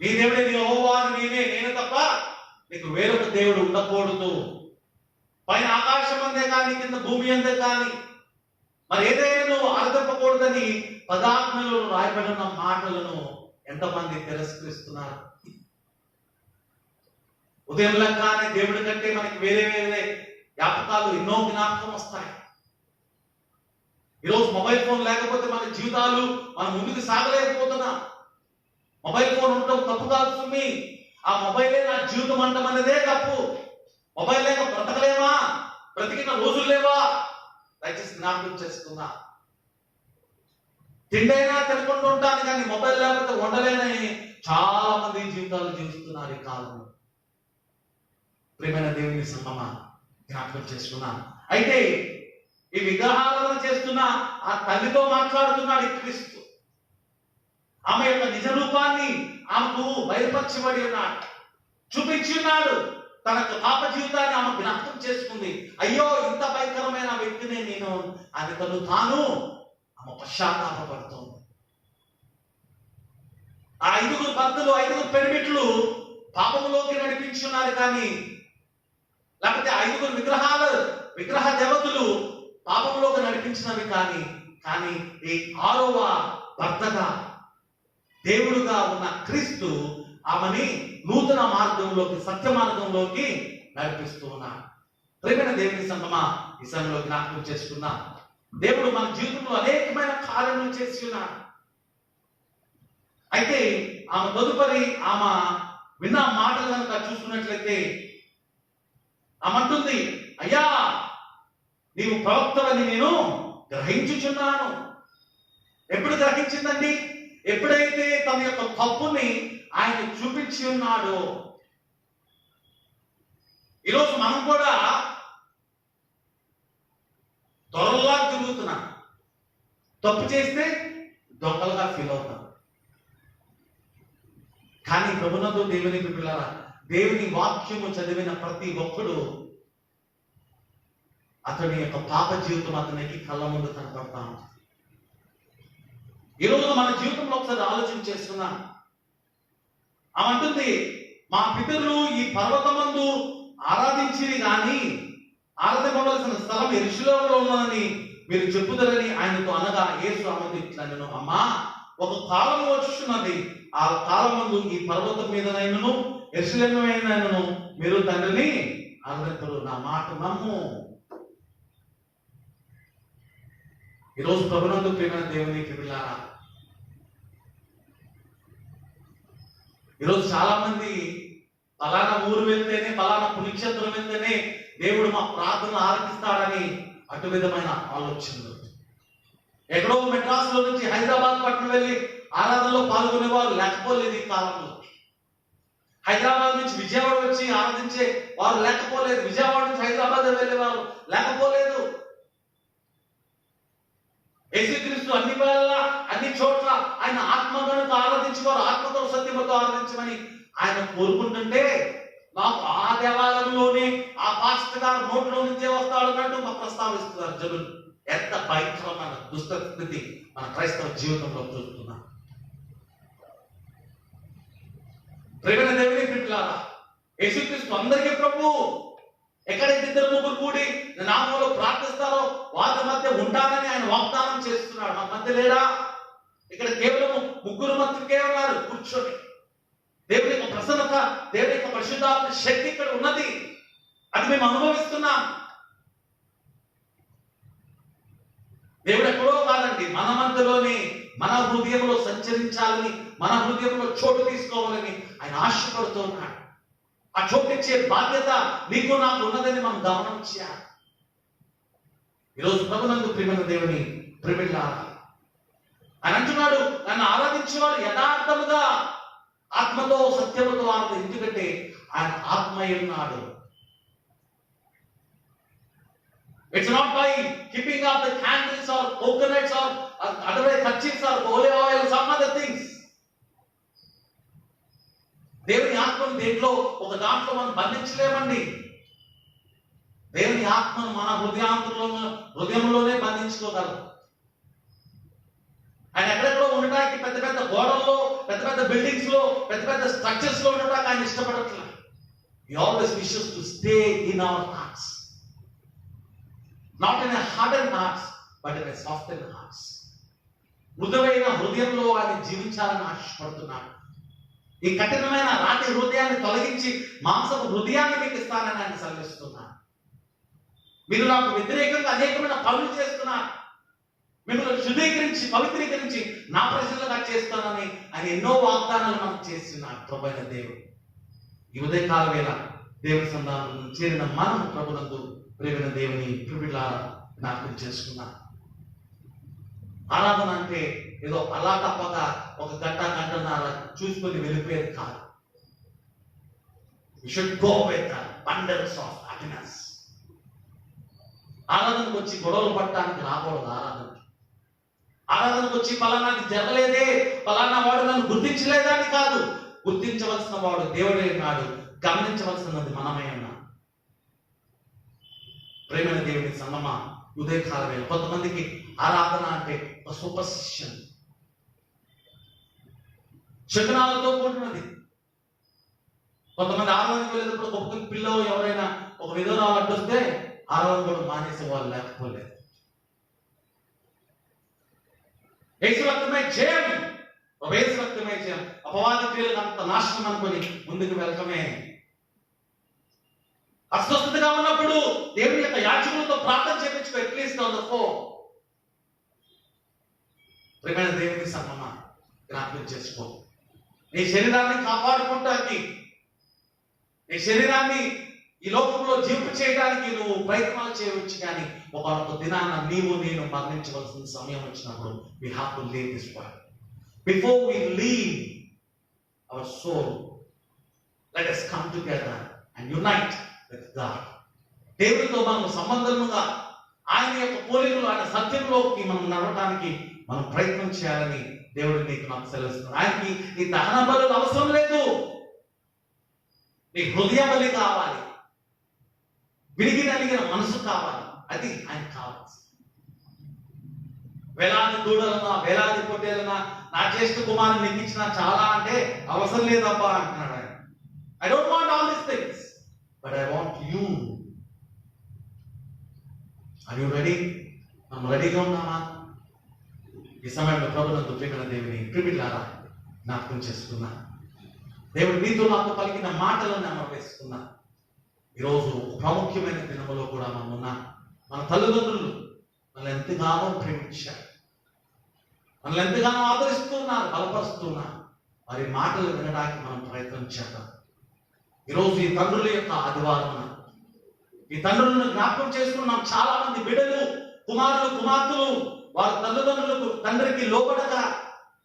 నీ దేవుడే యెహోవా, నేనే తప్ప నీకు వేరొక దేవుడు ఉండకూడదు. పైన ఆకాశం అందే కానీ కింద భూమి అందే కానీ మరి ఏదైనా నువ్వు ఆరాధింపకూడదని పదాజ్ఞలో రాయబడిన మాటలను ఎంతమంది తిరస్కరిస్తున్నారు? ఉదయం లెక్కనే దేవుడి కంటే మనకి వేరే జ్ఞాపకాలు ఎన్నో జ్ఞాపకం వస్తాయి. ఈరోజు మొబైల్ ఫోన్ లేకపోతే మన జీవితాలు మనం ముందుకు సాగలేకపోతున్నాం. మొబైల్ ఫోన్ ఉండటం తప్పు కాదు సుమి, ఆ మొబైలే నా జీవితం అంటాం అనేదే తప్పు. మొబైల్ లేక బ్రతకలేమా? బ్రతికిన రోజులు లేవా? దయచేసి జ్ఞాపకం చేసుకున్నా. తిండైనా తినకుండా ఉంటాను కానీ మొబైల్ లేకపోతే ఉండలేనని చాలా మంది జీవితాలు జీవిస్తున్నారు ఈ కాలంలో. ప్రియమైన దేవుని సంగమా, జ్ఞాపకం చేసుకున్నాను. అయితే ఈ విగ్రహారాధన చేస్తున్న ఆ తల్లితో మాట్లాడుతున్నాడు ఈ క్రీస్తు. ఆమె యొక్క నిజ రూపాన్ని ఆమెకు బయలుపరచబడి ఉన్నాడు, చూపించి ఉన్నాడు. తన పాప జీవితాన్ని ఆమె జ్ఞాపకం చేసుకుంది. అయ్యో, ఇంత భయంకరమైన వ్యక్తిని నేను అని తాను ఆమె పశ్చాత్తాపడుతోంది. ఆ 5 భక్తులు 5 పెనిమిట్లు పాపములోకి నడిపించున్నారు, కానీ లేకపోతే 5 విగ్రహ దేవతలు పాపంలోకి నడిపించినవి కానీ ఈ 6వ భర్తగా దేవుడుగా ఉన్న క్రీస్తు ఆమెని నూతన మార్గంలోకి, సత్య మార్గంలోకి నడిపిస్తూ ఉన్నాడు. ప్రియమైన దేవుని సంగమా, ఈ సమయంలో జ్ఞాపకం చేసుకున్నా, దేవుడు మన జీవితంలో అనేకమైన కార్యములు చేసి ఉన్నాడు. అయితే ఆమె తదుపరి ఆమె విన్న మాటలు కనుక చూసుకున్నట్లయితే ఆమె అంటుంది, అయ్యా, నీవు ప్రవక్తలని నేను గ్రహించుచున్నాను. ఎప్పుడు గ్రహించిందండి? ఎప్పుడైతే తన యొక్క తప్పుని ఆయన చూపించి ఉన్నాడో. ఈరోజు మనం కూడా దొరలా తిరుగుతున్నాం. తప్పు చేస్తే దొంగలుగా ఫీల్ అవుతాం. కానీ ప్రభునందు దేవుని బిడ్డలారా, దేవుని వాక్యము చదివిన ప్రతి ఒక్కడు అతని యొక్క పాప జీవితం అతనికి కళ్ళ ముందు కనపడతా ఉంది. ఈరోజు మన జీవితంలో ఒకసారి ఆలోచన చేస్తున్నాం. ఆమంటుంది, మా పితరులు ఈ పర్వతమందు ఆరాధించిరి కానీ ఆరాధించవలసిన స్థలం యెరూషలేములో ఉన్నదని మీరు చెప్పుదరని ఆయనతో అనగా, యేసు ఆమెతో ఇట్లా, నేను అమ్మా, ఒక కాలం వచ్చుచున్నది, ఆ కాలం ముందు ఈ పర్వతం మీదనైనను యెరూషలేమునైనను మీరు తండ్రిని ఆరాధించరు. నా మాట నమ్ము. ఈరోజు ప్రభునందు ప్రియమైన దేవునికి పిల్లారా, ఈరోజు చాలా మంది పలానా ఊరు వెళ్తేనే, పలానా పుణ్యక్షేత్రం వెళ్తేనే దేవుడు మా ప్రార్థనలు ఆలకిస్తాడని అటు విధమైన ఆలోచనలు. ఎక్కడో మెడ్రాస్ లో నుంచి హైదరాబాద్ పట్టణం వెళ్ళి ఆరాధనలో పాల్గొనే వారు లేకపోలేదు ఈ కాలంలో. హైదరాబాద్ నుంచి విజయవాడ వచ్చి ఆరాధించే వారు లేకపోలేదు. విజయవాడ నుంచి హైదరాబాద్ వెళ్ళే వారు లేకపోలేదు. యేసుక్రీస్తు అన్ని వేళ అన్ని చోట్ల ఆయన ఆత్మగణతో ఆరాధించేవారు, ఆత్మతో సత్యమతో ఆరాధించమని ఆయన కోరుకుంటుంటే, మాకు ఆ దేవాలయంలోనే ఆ పాస్టర్ గారు నోట్లో నుంచే వస్తాడు అన్నట్టు మాకు ప్రస్తావిస్తున్నారు జనులు. ఎంత భయంకరమైన దుస్థితి మన క్రైస్తవ జీవితంలో చూస్తున్నాం. ప్రియమైన దేవుని బిడ్డలారా, యేసుక్రీస్తు అందరికీ ప్రభు. ఎక్కడైతే 2-3 కూడి నామంలో ప్రార్థిస్తారో వారి మధ్య ఉంటానని ఆయన వాగ్దానం చేస్తున్నాడు. మన మధ్య లేడా? ఇక్కడ కేవలం 3 మాత్రమే ఉన్నారు కూర్చొని. దేవుని యొక్క ప్రసన్నత, దేవుని యొక్క పరిశుద్ధాత్మ శక్తి ఇక్కడ ఉన్నది. అది మేము అనుభవిస్తున్నాం. దేవుడు ఎక్కడో కాదండి, మన మధ్యలోనే, మన హృదయంలో సంచరించాలని, మన హృదయంలో చోటు తీసుకోవాలని ఆయన ఆశపడుతున్నాడు. ఆ చోటిచ్చే బాధ్యత నీకు నాకు ఉన్నదని మనం గమనించాలి. ఈరోజు ప్రభునందు ప్రియమైన దేవుని ప్రిమిళ్ళారా, ఆయన అంటున్నాడు, నన్ను ఆరాధించేవాడు యథార్థముగా ఆత్మతో సత్యముతో ఆరాధన. ఎందుకంటే ఆయన ఆత్మయ్య ఉన్నాడు. It's not by keeping of the candles or coconuts or otherwise kerchiefs or holy oil, some other things. దేవుని ఆత్మను దేంట్లో ఒక దాంట్లో మనం బంధించలేమండి. దేవుని ఆత్మను మన హృదయంలోనే బంధించుకోగలం. ఆయన ఎక్కడెక్కడో ఉండటానికి పెద్ద పెద్ద గోడల్లో, పెద్ద పెద్ద బిల్డింగ్స్ లో, పెద్ద పెద్ద స్ట్రక్చర్స్ లో ఉండటానికి ఆయన ఇష్టపడట్లేదు. He always wishes to stay in our hearts, not in a hardened hearts but in a softened hearts. మృదువైన హృదయంలో ఆయన జీవించాలని ఆశపడుతున్నాడు. ఈ కఠినమైన రాతి హృదయాన్ని తొలగించి మాంసపు హృదయాన్ని మీకు ఇస్తానని ఆయన సెలవిస్తున్నాడు. మీరు నాకు వ్యతిరేకంగా అనేకమైన పనులు చేస్తున్నారు, మిమ్మల్ని శుద్ధీకరించి పవిత్రీకరించి నా ప్రజలుగా చేస్తానని ఆయన ఎన్నో వాగ్దానాలు మనకు చేస్తున్నాడు ప్రభువైన దేవుడు. ఈ ఉదయకాల వేళ దేవుని సంధానం చేరిన మనం ప్రభునందు ప్రియమైన దేవుని ప్రియులారా జ్ఞాపకం చేసుకున్నాం. ఆరాధన అంటే ఏదో అలా తప్పగా ఒక గంటన్నర చూసుకొని వెళ్ళిపోయేది కాదు. We should go with abundance of happiness. ఆరాధనకు వచ్చి గొడవలు పట్టడానికి రాకూడదు. ఆరాధనకు వచ్చి పలానాది జరగలేదే, పలానా వాడు నన్ను గుర్తించలేదా అని కాదు. గుర్తించవలసిన వాడు దేవుడే ఉన్నాడు, గమనించవలసినది మనమే ఉన్నాం. ప్రేమైన దేవుని సంగమా, ఉదయకాల వేళ కొంతమందికి ఆరాధన అంటే ఒక సూపర్స్టిషన్, శకునాలతో కూడినది. కొంతమంది ఆరాధనకు వెళ్ళేటప్పుడు గొప్ప పిల్లలు ఎవరైనా ఒక విధురాలు అడ్డొస్తే ఆరాధన కూడా మానేసే వాళ్ళు లేకపోలేదు. యేసు రక్తమే జయం, యేసు రక్తమే జయం. అపవాది క్రియలకు అంత నాశనం అనుకొని ముందుకు వెళ్ళటమే. అస్వస్థతగా ఉన్నప్పుడు దేవుని యొక్క యాజకులతో ప్రార్థన చేయించుకో, అట్లీస్ట్ ఆన్ ద ఫోన్. ప్రేమైన దేవుని సంగమా, జ్ఞాపకం చేసుకో. నీ శరీరాన్ని కాపాడుకుంటానికి, నీ శరీరాన్ని ఈ లోకంలో జీవింప చేయడానికి నువ్వు ప్రయత్నాలు చేయవచ్చు. కానీ ఒక దినాన నేను మరణించవలసిన సమయం వచ్చినప్పుడు we have to leave this world. Before we leave our soul, let us come together and unite with God. దేవుడితో మనం సంబంధముగా ఆయన యొక్క పోలికలు, ఆయన సత్యంలోకి మనం నడవడానికి మనం ప్రయత్నం చేయాలని దేవుడు నీకు నాకు సెలవుస్తున్నాడు. ఆయనకి నీ దహన బలులు అవసరం లేదు, నీ హృదయ బలి కావాలి, విరిగి నలిగిన మనసు కావాలి. అది ఆయన కావాలి. వేలాది దూడలన్నా వేలాది పొట్టేలన్నా నా జ్యేష్ఠ కుమారుని నీకు ఇచ్చిన చాలా అంటే అవసరం లేదబ్బా అంటున్నాడు ఆయన. I don't want all these things, but I want you. Are you ready? మనం రెడీగా ఉన్నామా? ఈ సమయంలో ప్రభునందు ప్రియమైన దేవుని ప్రిమిలారా జ్ఞాపకం చేసుకున్నా. దేవుడు నీతో నాతో పలికిన మాటలను అమర్వేసుకున్నా. ఈరోజు ప్రాముఖ్యమైన దినములో కూడా మనం ఉన్నాం. మన తల్లిదండ్రులు మనల్ని ఎంతగానో ప్రేమించారు, మనల్ని ఎంతగానో ఆదరిస్తున్నారు, బలపరుస్తున్నారు. వారి మాటలు వినడానికి మనం ప్రయత్నం చేద్దాం. ఈరోజు ఈ తండ్రుల యొక్క ఆదివారం, ఈ తండ్రులను జ్ఞాపకం చేసుకున్నాం. చాలా మంది బిడ్డలు, కుమారులు, కుమార్తెలు వారి తల్లిదండ్రులకు తండ్రికి లోబడక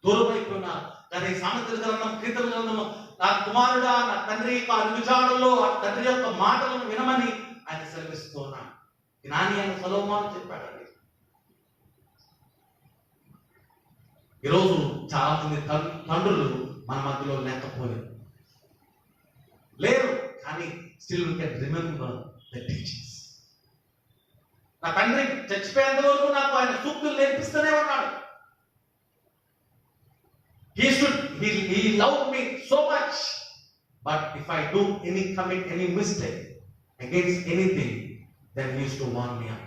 దూరం అయిపోయినారు. కానీ సామెతల గ్రంథం, కీర్తన గ్రంథంలో నా కుమారుడా నా తండ్రి యొక్క అడుగుజాడల్లో ఆ తండ్రి యొక్క మాటలను వినమని ఆయన సెలవిస్తూ ఉన్నాడు. జ్ఞాని అని సొలొమోను చెప్పాడండి. ఈరోజు చాలా మంది తండ్రులు మన మధ్యలో లేరు, కానీ still we can remember the teachings. నా తండ్రి చచ్చిపోయేంత వరకు నాకు ఆయన సూక్తులు నేర్పిస్తూనే ఉన్నాడు. He loved me so much, but if I do commit any mistake against anything, then he used to warn me up.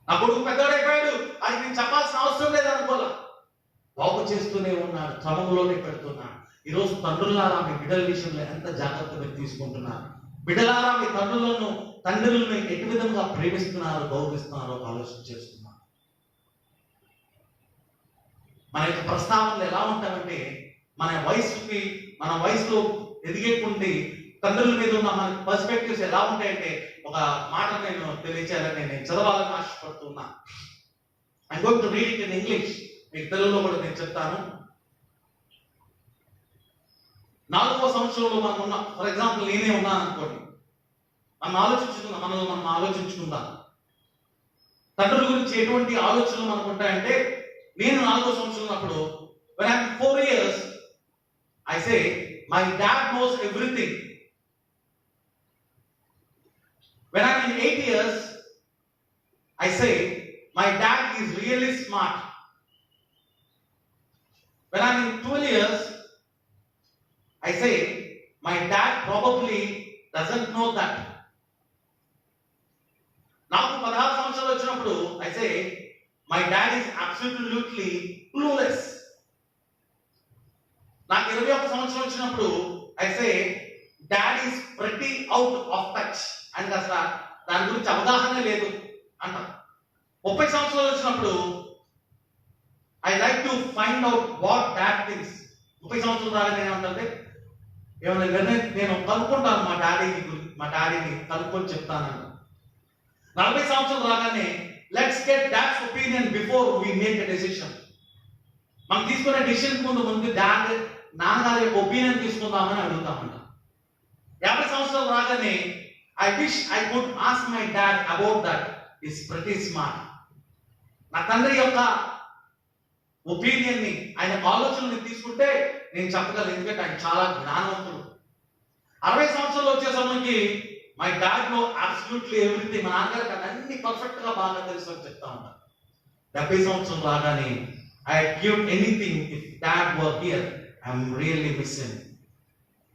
నా కొడుకు పెద్దవాడైపోయాడు, అది నేను చెప్పాల్సిన అవసరం లేదనుకోలే, బాగు చేస్తూనే ఉన్నాడు, క్రమంలోనే పెడుతున్నాడు. ఈరోజు తండ్రులారా మీ బిడ్డల విషయంలో ఎంత జాగ్రత్తగా తీసుకుంటున్నారు? బిడ్డలారా మీ తండ్రులను ఎటు విధంగా ప్రేమిస్తున్నారో, గౌరవిస్తున్నారో ఆలోచన చేస్తున్నారు. మన యొక్క ప్రస్తావనలు ఎలా ఉంటాయంటే, మన వయసులో ఎదిగేకుండి తండ్రుల మీద ఉన్న మన పర్స్పెక్టివ్స్ ఎలా ఉంటాయంటే, ఒక మాట నేను తెలియచేయాలని నేను చదవాలని ఆశపడుతున్నా. I am going to read it in English. మీకు తెలుగులో కూడా నేను చెప్తాను. 4వ సంవత్సరంలో మనం ఉన్నాం. ఫర్ ఎగ్జాంపుల్ నేనే ఉన్నాను అనుకోండి. మనం ఆలోచించుకుందాం. తండ్రుల గురించి ఎటువంటి ఆలోచనలు మనకు ఉంటాయంటే, నేను 4వ సంవత్సరం ఉన్నప్పుడు, when I'm 4 years, I say my dad knows everything. When I'm in 8 years, I say my dad is really smart. When I'm in 12 years, I say my dad probably doesn't know that. నాకు 16 సంవత్సరాలు వచ్చినప్పుడు I say my dad is absolutely clueless. నాకు 21 సంవత్సరం వచ్చినప్పుడు I say dad is pretty out of touch. అంటే అసలు దాని గురించి అవగాహన లేదు అంట. 30 సంవత్సరాలు వచ్చినప్పుడు I like to find out what dad thinks. 30 సంవత్సరాలు రాగానే ఏమంటే ఏమన్నా నేను కనుక్కుంటాను మా డాడీని కనుక్కొని చెప్తానంట. 40 సంవత్సరాలు రాగానే let's get dad's opinion before we make a decision. మనం తీసుకునే డెసిషన్ ముందు నాన్నగారి యొక్క ఒపీనియన్ తీసుకుందామని అడుగుతామంట. 50 సంవత్సరాలు రాగానే I wish I could ask my dad about that. Is pretty smart. నా తండ్రి యొక్క ఒపీనియన్ ని, ఆయన ఆలోచనని తీసుకుంటే నేను చెప్పగలను, ఎందుకంటే ఆయన చాలా జ్ఞానవంతుడు. 60 సంవత్సరాలు వచ్చే సమయానికి my dad know absolutely everything. మా నాన్నగారికి అన్ని పర్ఫెక్ట్ గా బాగా తెలుసు అని చెప్తా ఉంటాను. 70 సంవత్సరం రాగానే I give anything if dad were here, I'm really missing.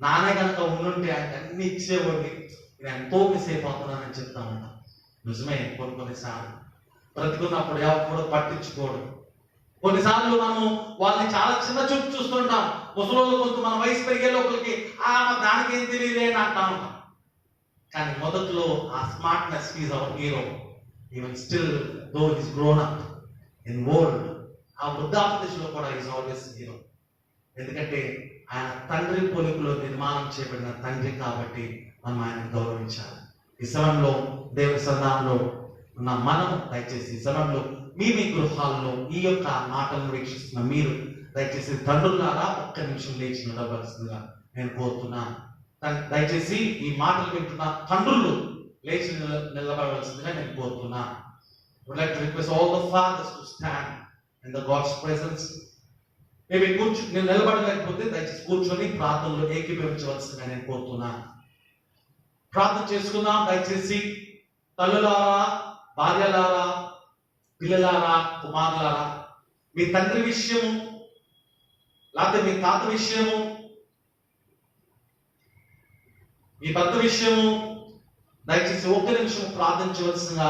నాన్న కనుక ఉండుంటే ఆయన అన్ని ఇచ్చేవాడిని, నేను ఎంతో మిస్ అయిపోతున్నానని చెప్తా ఉంటాను. నిజమే, కొన్నిసార్లు బ్రతుకున్నప్పుడు ఎవరు పట్టించుకోవడం. కొన్నిసార్లు మనం వాళ్ళని చాలా చిన్న చూపు చూస్తుంటాం. ముసలోళ్ళు కొంత మన వయసు పెరిగే లోపలికి దానికి ఏం తెలియదే అని అంటా ఉంటాం. కానీ మొదట్లో ఆ smartness is our hero. Even still though is grown up in world, ఆ వృద్ధాప్య దశలో కూడా ఈజ్ ఆల్వేస్ హీరో. ఎందుకంటే ఆయన తండ్రి పోలికలో నిర్మాణం చేయబడిన తండ్రి కాబట్టి మనం ఆయన గౌరవించాలి. ఈ సమయంలో దేవుని సన్నిధానంలో ఉన్న మనం దయచేసి ఈ సమయంలో మీ గృహాల్లో ఈ యొక్క మాటలను వీక్షిస్తున్న మీరు దయచేసి తండ్రులారా ఒక్క నిమిషం లేచి నిలబడాల్సిందిగా నేను కోరుతున్నాను. దయచేసి ఈ మాటలు వింటున్న తండ్రులు లేచి నిలబడవలసిందిగా నేను కోరుతున్నాను. Would like to request all the fathers to stand in the God's presence. Maybe నేను నిలబడలేకపోతే దయచేసి కూర్చొని ప్రార్థనలో ఏకీభవించవలసిందిగా నేను కోరుతున్నాను. ప్రార్థన చేసుకుందాం. దయచేసి తల్లులారా, భార్యలారా, పిల్లలారా, కుమారులారా, మీ తండ్రి విషయము లేకపోతే మీ తాత విషయము, మీ భర్త విషయము దయచేసి ఒక్క నిమిషం ప్రార్థించవలసిందిగా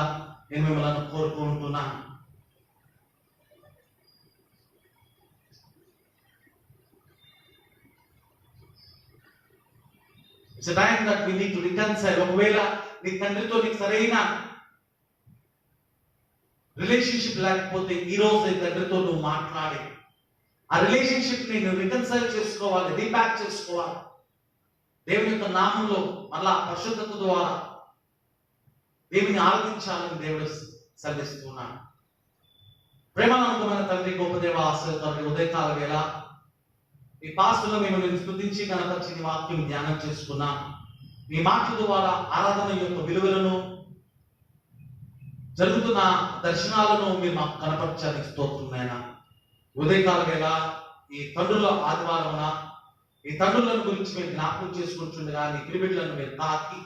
నేను మిమ్మల్ని కోరుకుంటున్నాను. It's a time that we need to reconcile. ఒకవేళ నీ తండ్రితో నీకు సరైన రిలేషన్షిప్ లేకపోతే ఈ రోజు నీ తండ్రితో నువ్వు మాట్లాడి ఆ రిలేషన్షిప్ ని నువ్వు రికన్సైల్ చేసుకోవాలి, రీబ్యాక్ చేసుకోవాలి. దేవుని యొక్క నామంలో మళ్ళా పరిశుద్ధత ద్వారా దేవుని ఆరాధించాలని దేవుడు సల్లిస్తున్నాడు. ప్రేమానందమైన తండ్రి, గొప్ప దేవ, ఆశల తండ్రి, ఉదయకాల వేళ ఈ పాస్టులో మేము నేను స్తుతించి కనపరిచి నీ వాక్యం ధ్యానం చేసుకున్నాం. మీ మాటల ద్వారా ఆరాధన యొక్క విలువలను, జరుగుతున్న దర్శనాలను మీరు మాకు కనపరచాలని స్తోత్రమైన ఉదయకాల వేళ ఈ తండ్రుల ఆదివారమున ఈ తండ్రులను గురించి మేము జ్ఞాపకం చేసుకుంటుండగా నీ పిలిబిడ్డలను మీరు తాకి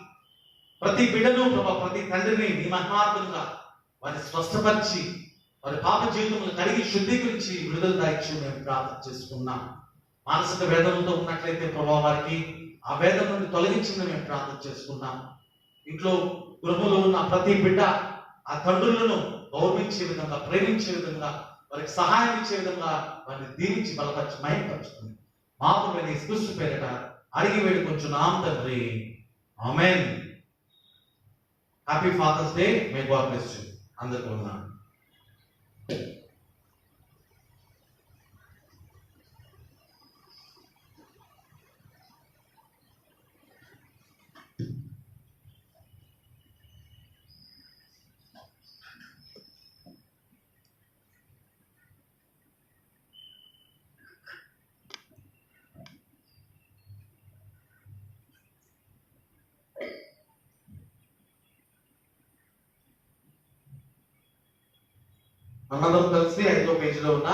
ప్రతి బిడ్డను ప్రభా, ప్రతి తండ్రిని నీ మహిమార్థంగా వారిని స్వస్థపరిచి వారి పాప జీవితంలో కడిగి శుద్ధీకరించి విడుదల దాయిచ్చి మేము ప్రార్థన చేసుకున్నాం. మానసిక వేదనతో ఉన్నట్లయితే ప్రభావ వారికి ఆ వేదన నుండి తొలగించిందని మేము ప్రార్థన చేసుకున్నాం. ఇంట్లో గృహంలో ఉన్న ప్రతి బిడ్డ ఆ తండ్రులను గౌరవించే విధంగా, ప్రేమించే విధంగా, వారికి సహాయం ఇచ్చే విధంగా వారిని దీవించి బలపరిచి మహిమపరుచుకుంది. మాకు యేసుక్రీస్తు పేరిట అడిగి వేడుకొంచున్నాం తండ్రి, amen. Happy father's day. May God bless you. అందరికీ వందనాలు. మనందరం కలిసి 5వ పేజీలో ఉన్న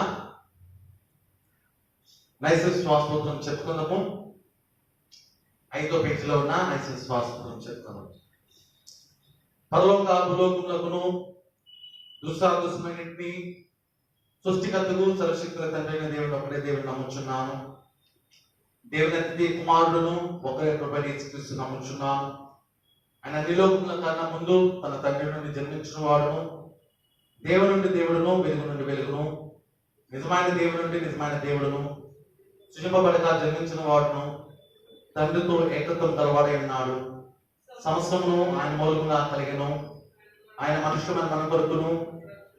నైసిస్ శ్వాసోత్రం చెప్పుకుందాము. 5వ పేజీలో ఉన్న నైసిస్ శ్వాసోత్రం చెప్పుకుందాం. పరలోక భూలోకములకును దుస్సాదృశ్యమైనటిని సృష్టికర్తకు సర్వశక్తుల తండ్రి అయిన దేవుడు ఒకటే దేవుడు నమ్ముచున్నాను. దేవుని అతిథి కుమారుడును ఒకరే ప్రభువైన యేసుక్రీస్తు నమ్ముచున్నాను. ఆయన నిలోకముల కన్నా ముందు తన తండ్రి నుండి జన్మించిన వాడును, దేవుని నుండి దేవుడును, వెలుగు నుండి వెలుగును, నిజమైన దేవుని నుండి నిజమైన దేవుడును, సృజింపబడక జన్మించిన వాడును, తండ్రితో ఏకత్వం కలవాడై ఉన్నాడు. సమస్తమును ఆయన మూలముగా కలిగెను. ఆయన మనుష్యులమైన మన కొరకును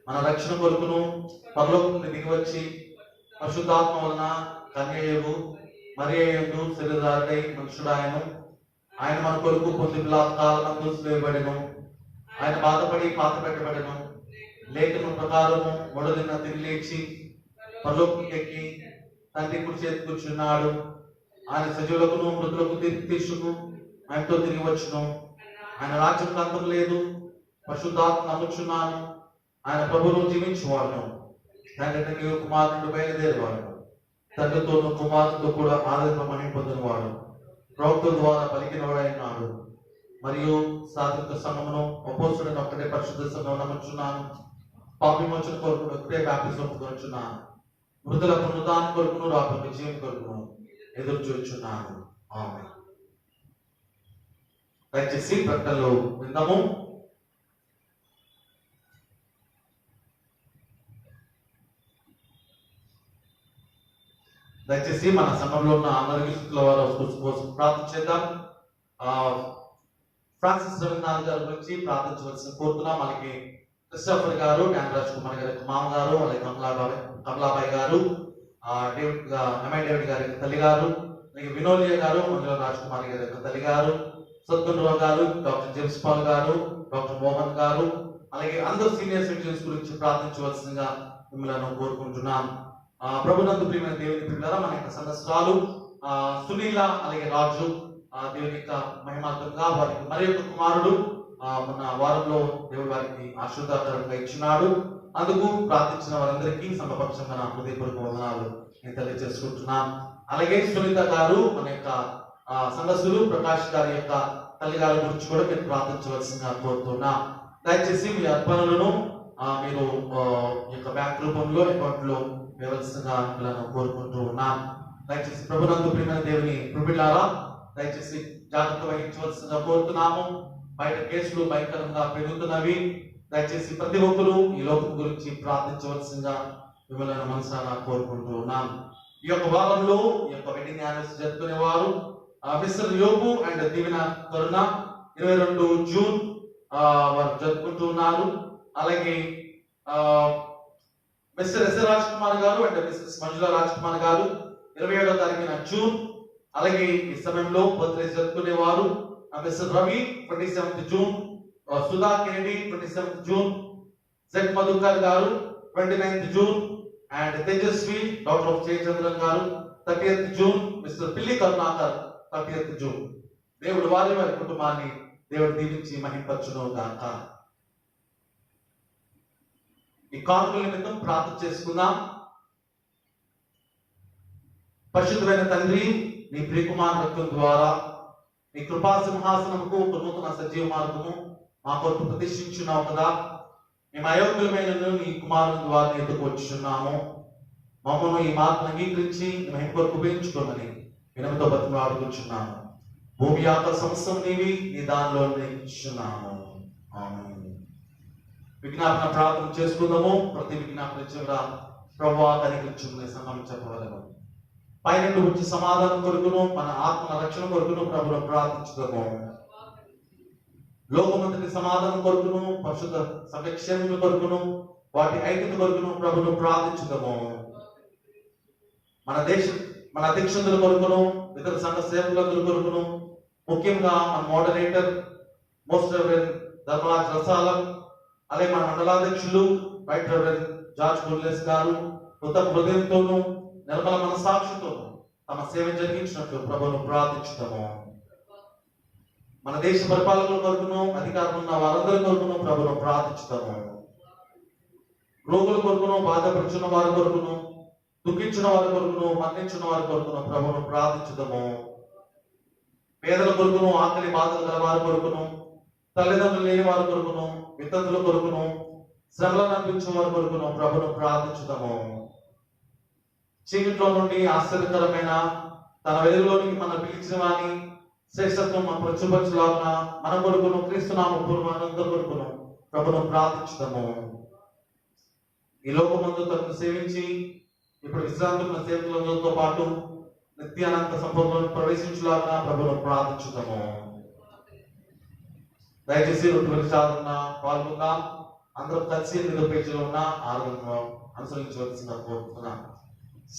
మన రక్షణ కొరకును పరలోకం నుండి దిగివచ్చి పరిశుద్ధాత్మ వలన కన్యయగు మరియయందు శరీరధారుడై మనుషుడాయను. ఆయన మన కొరకు పొంది కాలమందు సిలువబడెను. ఆయన బాధపడి పాత పెట్టబడెను. లేఖనం ప్రకారము మొదలున్న తిరిగి లేచి పరలోకం ఎక్కి తండ్రి కుడి చేతి కూర్చున్నాడు. ఆయన సజీవులకును మృతులకు తీర్చుకు ఆయనతో తిరిగి వచ్చును. ఆయన రాజ్యం అంతం లేదు, పరిశుద్ధాత్మ నమ్ముచున్నాను. ఆయన ప్రభువును జీవించువాడును, తండ్రి నీవు కుమారుడు బయలుదేరేవాడు, తండ్రితోనూ కుమారుతో కూడా ఆదరణ మహిమ పొందినవాడు, ప్రవక్తల ద్వారా పలికినవాడైనాడు. మరియు సాత్విక సంఘమును అపోస్తులైన ఒక్కటే పరిశుద్ధ సంఘం నమ్ముచున్నాను. పాపవిమోచన కొరకును ఒక్కటే బాప్తిసం పొందుచున్నాను. మృతుల పునరుద్ధానం కొరకును రాబోయే విజయం కొరకును ఎదురు చూచుచున్నాను. ఆమేన్. దయచేసి ప్రకటనలు విందాము. దయచేసి మన సంఘంలో ఉన్న అందరికీ స్థితుల వారు కోసం ప్రార్థన చేద్దాం. ఫ్రాన్సిస్ రవీంద్రనాథ్ గారి గురించి ప్రార్థించవలసిన కోరుతున్నాం. అలాగే క్రిస్టోఫర్ గారు, డాన్ రాజ్ కుమార్ గారి మామగారు, అలాగే కమలాబాయి గారు, డేవిడ్ గారి తల్లి గారు, అలాగే వినోలియా గారు, మంజుల రాజ్ కుమార్ గారి తల్లి గారు, సత్కుండ్రావు గారు, డాక్టర్ జేమ్స్ పాల్ గారు, డాక్టర్ మోహన్ గారు, అలాగే అందరు సీనియర్ సిటిజన్స్ గురించి ప్రార్థించవలసిందిగా మిమ్మల్ని కోరుకుంటున్నాం. ప్రభునందు ప్రియమైన దేవుని పిల్లల మన యొక్క సదస్సురాలు సునీల అలాగే రాజు దేవుని యొక్క మహిమార్థంగా వారికి మరి యొక్క కుమారుడు మొన్న వారంలో దేవుడు వారికి ఆశీర్వాదకరంగా ఇచ్చినాడు. అందుకు ప్రార్థించిన వారందరికీ సంఘపక్షంగా నా హృదయపూర్వక వందనాలు నేను తెలియజేసుకుంటున్నాను. అలాగే సునీత గారు మన యొక్క సదస్సులు ప్రకాష్ గారి యొక్క తల్లి గారి గురించి కూడా మీరు ప్రార్థించవలసిందిగా కోరుతున్నా. దయచేసి మీ అర్పణలను మీరు ఈ యొక్క బ్యాంక్ రూపంలో అకౌంట్ లో వేయవలసిందిగా కోరుకుంటూ ఉన్నాను. దయచేసి ప్రభునందు ప్రియమైన దేవుని ప్రభులారా దయచేసి జాగ్రత్త వహించవలసిందిగా కోరుతున్నాము. బయట కేసులు భయంకరంగా పెరుగుతున్నవి. దయచేసి ప్రతి ఒక్కరూ ఈ లోకం గురించి ప్రార్థించవలసిందిగా మిమ్మల్ని మనసారా కోరుకుంటూ ఉన్నాను. ఈ యొక్క వారంలో ఈ యొక్క వెడ్డింగ్ యానివర్సరీ జరుపుకునే వారు మిస్టర్ యోగు అండ్ దీవెన కరుణ 22 జూన్ వారు జరుపుకుంటూ ఉన్నారు. అలాగే మిస్టర్ ఎస్ రాజ్ కుమార్ గారు అండ్ మిస్సెస్ మంజుల రాజ్ కుమార్ గారు 27వ తారీఖున జూన్. అలాగే ఈ సమయంలో బర్త్డే జరుపుకునే వారు mister Ravi 27th June, Sudha Kennedy 27th June, Z Madhukar గారు 29th June and Tejaswi doctor of Jayachandran గారు 30th జూన్, మిస్టర్ పిల్లి కరుణాకర్ 30th జూన్. దేవుడు వారి వారి కుటుంబాన్ని దేవుడు దీవించి మహింపరచును గాక. ఈ కానుకల నిమిత్తం ప్రార్థన చేసుకుందాం. పరిశుద్ధమైన తండ్రి, నీ ప్రియకుమార రక్తం ద్వారా నీ కృపా సింహాసనముకు ఒక నూతన సజీవ మార్గము మా కొరకు ప్రతిష్ఠించున్నావు కదా. మేము అయోగ్యులమైన నీ కుమారుని ద్వారా ఎదుకు వచ్చున్నాము. మమ్మల్ని ఈ మార్గం అంగీకరించి మేము కొరకు ఉపయోగించుకోమని వినమితో బతిమాడుకుంటున్నాము. భూమి ఆకాశ సమస్తం నీవి, నీ దానిలో నిర్ణయించున్నాము. విజ్ఞాపన ప్రార్థన చేసుకుందాము. ప్రతి విజ్ఞాపన చివర ప్రభువా కనికరించుకునే సమయం చెప్పవలను. పైన వచ్చి సమాధానం కొరకును మన ఆత్మ రక్షణ కొరకును ప్రభువును ప్రార్థించుదాము. లోకమంతటి సమాధానం కొరకును పరిశుద్ధ సంక్షేమం కొరకును వాటి ఐక్యత కొరకును ప్రభువును ప్రార్థించుదాము. మన అధ్యక్షుల కొరకును ఇతర సంఘ సేవకులందరి కొరకును, ముఖ్యంగా మన మోడరేటర్ మోస్ట్ రెవరెండ్ ధర్మరాజ్ రసాలం, అలాగే మన మండలాధ్యక్షులు రైట్ రెవరెండ్ జార్జ్ గుర్లెస్ గారు ఉత్తమ హృదయంతోనూ నిర్మల మనసాక్షితో తమ సేవ జరిగించినట్లు ప్రభువును ప్రార్థించుదాము. మన దేశ పరిపాలకుల కొరకును అధికారం ఉన్న వారందరి కొరకును ప్రభువును ప్రార్థించుదాము. రోగుల కొరకును, బాధపడుచున్న వారి కొరకును, దుఃఖించిన వారి కొరకును, మరణించిన వారి కొరకును ప్రభువును ప్రార్థించుదాము. పేదల కొరకును, ఆకలి బాధలు గల వారి కొరకును, తల్లిదండ్రులు లేని వారి కొరకును, వితంతుల కొరకును, శ్రమలను అనిపించిన వారి కొరకును ప్రభువును ప్రార్థించుదాము. చీకట్లో నుండి ఆశ్చర్యకరమైన తన వెలుగులోనికి మన పిలిచిన వాని శ్రేష్టత్వం మన ప్రచురపరచులాగున మన కొరకును క్రీస్తునామ పూర్వానంద కొరకును ప్రభువును ప్రార్థించుదాము. ఈ లోకమందు తనను సేవించి ఇప్పుడు విశ్రాంతున్న సేవకులతో పాటు నిత్యానంత సంపదలను ప్రవేశించులాగున ప్రభువును ప్రార్థించుదాము. దయచేసి సాధన పాల్గొన్నా అందరూ కలిసి ఎదురు పేజీలో ఉన్న ఆరోగ్యంగా అనుసరించవలసిందిగా కోరుతున్నాను.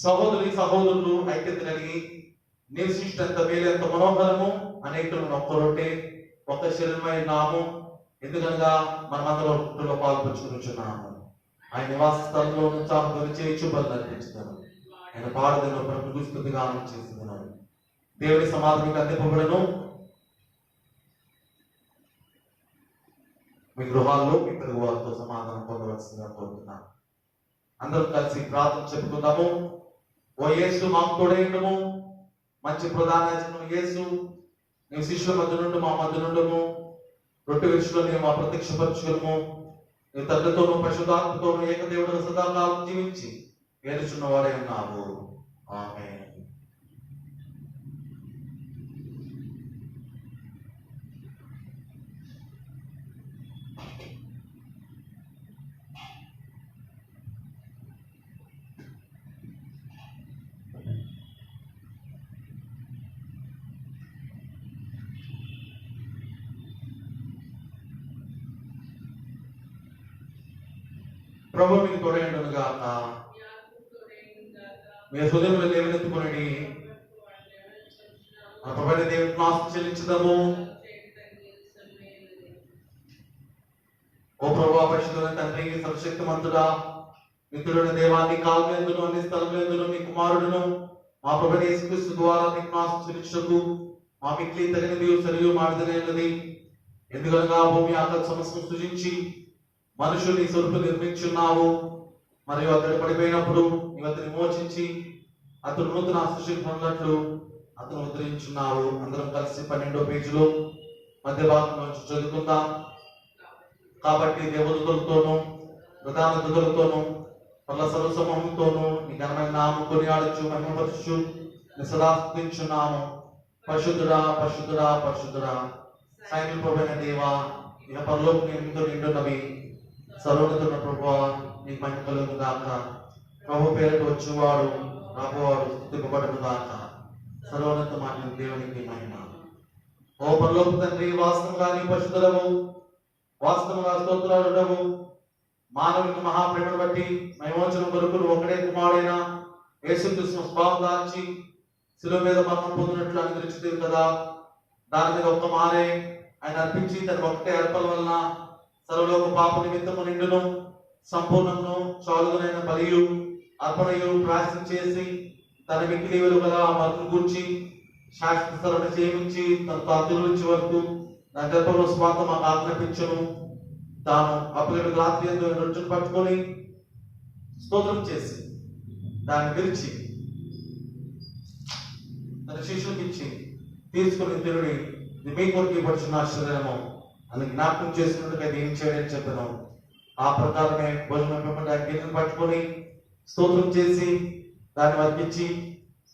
సహోదరి సహోదరులు ఐక్యత కలిగి నివసించినంత మేలెంత మనోహరము, అనేకులను ఒక్క రొట్టె ఒక్క శరీరమై నాము. ఎందుకనగా మనమందరం పాల్పంచుకున్నాము. ఆయన నివాస స్థలంలో నుంచి చేయించు బదులు అర్పించుతాను. ఆయన పాడుదల ప్రభుత్వ స్థుతిగా చేస్తున్నాను. దేవుని సమాధానికి అందింపబడను. మీ గృహాల్లో మీ తెలుగు వారితో సమాధానం పొందవలసిందిగా కోరుతున్నాను. అందరం కలిసి ప్రార్థన చెప్పుకుందాము. ఓ యేసు మాకు తోడైండుము, మంచి ప్రధాన యాజకుడు యేసు, నీ శిష్యుల మధ్య నుండి మా మధ్య నుండము, రొట్టె విషయంలో నేను మా ప్రత్యక్షపరచుకుము. నీ తండ్రితోనూ పరిశుద్ధాత్మతోనూ ఏకదేవుడు సదాకాలం జీవించి ఏడుచున్న వాడే ఉన్నావు. ఆమేన్. ప్రభు మీకు తోడైండును గాక. మీ హృదయంలో లేవనెత్తుకొనండి. మన ప్రభువైన దేవునికి నామం చెల్లించుదాము. ఓ ప్రభువా, పరిశుద్ధుడైన తండ్రి, సర్వశక్తిమంతుడా, మిత్రుడైన దేవాన్ని కాలమేందును అన్ని స్థలమేందును మీ కుమారుడును మా ప్రభువైన యేసుక్రీస్తు ద్వారా నీకు నామం చెల్లించుటకు మా మిక్కిలి తగినది సరియు మాడిదైనది. ఎందుకనగా భూమి ఆకాశ సమస్తము సృజించి మనుషుల్ని స్వరూపు నిర్మించున్నావు. మరియు అతడు పడిపోయినప్పుడు నీవు అతన్ని మోచించి అతడు నూతన సృష్టి పొందినట్లు అతను ఉద్ధరించున్నావు. అందరం కలిసి 12వ పేజీలో మధ్య భాగం నుంచి చదువుకుందాం. కాబట్టి దేవదూతలతోనూ ప్రధాన దూతలతోనూ పర్ల సర్వ సమూహంతోనూ నీ ఘనమైన నామం కొనియాడచ్చు, మహిమపరచు, నీ సదా స్తుతించున్నాము. పరిశుద్ధుడా పరిశుద్ధుడా పరిశుద్ధుడా, సైన్యుల ప్రభువైన దేవా, ఇక పరలోకం ఎంతో నిండున్నవి. సర్వోన్నతున్న ప్రభువా, నీకు మహిమ కలుగును గాక. ప్రభు పేరుకు వచ్చేవాడు రాబోవాడు స్తుతింపబడును గాక. సర్వోన్నతమైన దేవునికి మహిమ. ఓ పరలోక తండ్రి, వాస్తవంగా నీ పరిశుద్ధులవు, వాస్తవంగా స్తోత్రాలుడవు. మానవునికి మహాప్రేమను బట్టి మహిమోచనం కొరకు ఒకడే కుమారుడైన యేసుక్రీస్తును స్వభావం దాల్చి శిలువ మీద మరణం పొందినట్లు అనుగ్రహించింది కదా. దాని మీద ఒక్క మారే ఆయన అర్పించి తన ఒక్కటే అర్పణ వలన సర్వలోక పాప నిమిత్తము నిండును సంపూర్ణమును చాలుగునైన బలియు అర్పణయు ప్రాయశ్చిత్తం చేసి తన మిక్కిలి వెలుగల మరణం గూర్చి శాశ్వత సరణ చేయించి తన తాతులుంచి వరకు నా గర్భంలో స్వాత మాకు ఆజ్ఞాపించును. తాను అప్పటి రాత్రి ఎందు రొట్టెను పట్టుకొని స్తోత్రం చేసి దాన్ని విరిచి తన శిష్యులకు ఇచ్చి తీసుకుని తిరుడి, ఇది మీ కొరకు ఇవ్వబడుచున్న శరీరము అని జ్ఞాపకం చేసినట్టుగా ఏం చేయడని చెప్పాను. ఆ ప్రకారమే భోజనం గిన్నెను పట్టుకొని స్తోత్రం చేసి దాన్ని వర్పించి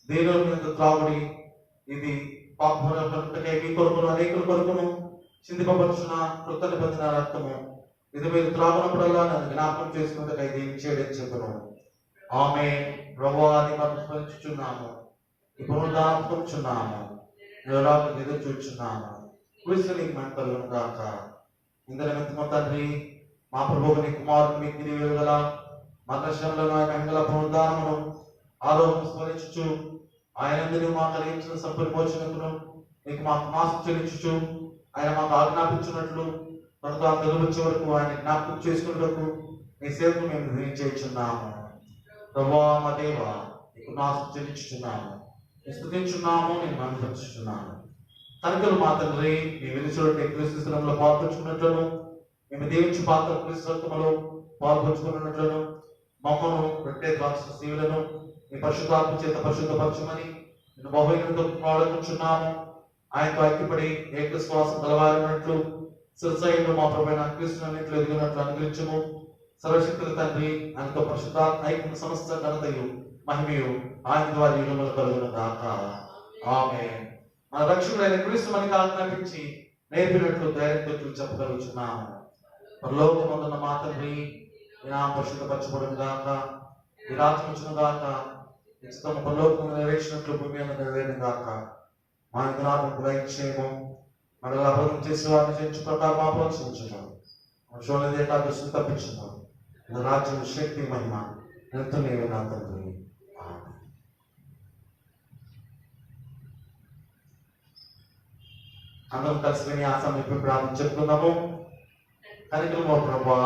దేవుని మీద త్రాగుడి, ఇది పాపములకై మీ కొరకును అనేకుల కొరకును చిందింపబడుచున్న కృత నిబంధన రక్తము. ఇది మీరు త్రాగునప్పుడల్లా నన్ను జ్ఞాపకం చేసినట్టుగా ఏం చేయడని చెప్పాను. ఆమె ప్రభువాన్ని మనం స్మరించుచున్నాము, ఇప్పుడు దాచుకుంటున్నాము, ఎదురు చూచున్నాము. క్రీస్తునికి మహిమ కలుగును గాక. ఇందరి మిత్రమ తండ్రి, మా ప్రభువు నీ కుమారుని మీకు వెలుగల మరణశంలో మహిమల పునరుద్ధానమును ఆరోగ్యం స్మరించుచు ఆయన నువ్వు మాకు కలిగించిన సంపరిమోచనకును నీకు మాకు మాసం చెల్లించుచు ఆయన మాకు ఆజ్ఞాపించినట్లు కనుక తెలుగుచ్చే వరకు ఆయన జ్ఞాపకం చేసుకున్నకు నీ సేవకు మేము నిర్ణయించున్నాము. ప్రభువా మా దేవా, నీకు మాసం చెల్లించుచున్నాము, స్తుతించున్నాము, నేను మహిమపరుచుచున్నాను. కనుకలు మా తండ్రి, మీ వెలుచులో క్రీస్తు స్థలంలో పాల్పంచుకున్నట్లను మేము దీవించి పాత్ర క్రీస్తు రక్తములో పాల్పంచుకున్నట్లను మమ్మను పెట్టే ద్రాక్ష శివులను మీ పరిశుద్ధాత్మ చేత పరిశుద్ధపరచమని నేను బహుమతితో ప్రార్థించున్నాము. ఆయనతో ఐక్యపడి ఏకశ్వాసం కలవారినట్లు శిరసైను మా ప్రభువైన క్రీస్తునన్నింటిలో ఎదిగినట్లు అనుగ్రహించము. సర్వశక్తుల తండ్రి, ఆయనతో పరిశుద్ధాత్మ ఐక్య సమస్త ఘనతయు మహిమయు ఆయన ద్వారా యుగములు కలుగును గాక. ఆమేన్. మన రక్షకుడైన క్రీస్తు మనకి ఆజ్ఞాపించి నేర్పినట్లు ధైర్యంతో చెప్పగలుగుతున్నాము. పరలోకమందున్న మా తండ్రి, ఈ నామం పరిశుద్ధపరచబడును గాక, ఈ రాజ్యం వచ్చును గాక, ఈ చిత్తము పరలోకము నెరవేర్చినట్లు భూమి మీద నెరవేరును గాక. మా జ్ఞాపకం దయచేయము, మనల్ని అబద్ధం చేసే వారిని చేయించు ప్రకారం మా ప్రోత్సహించున్నాం. చూడలేదే దృష్టిని తప్పించున్నాం. ఇది రాజ్యం, శక్తి, మహిమ ఎంత నీవే నా తండ్రి. అందరం కలిసి విని ఆ సమయం ప్రార్థన చెప్పుకుందాము. కనికరము ప్రభువా,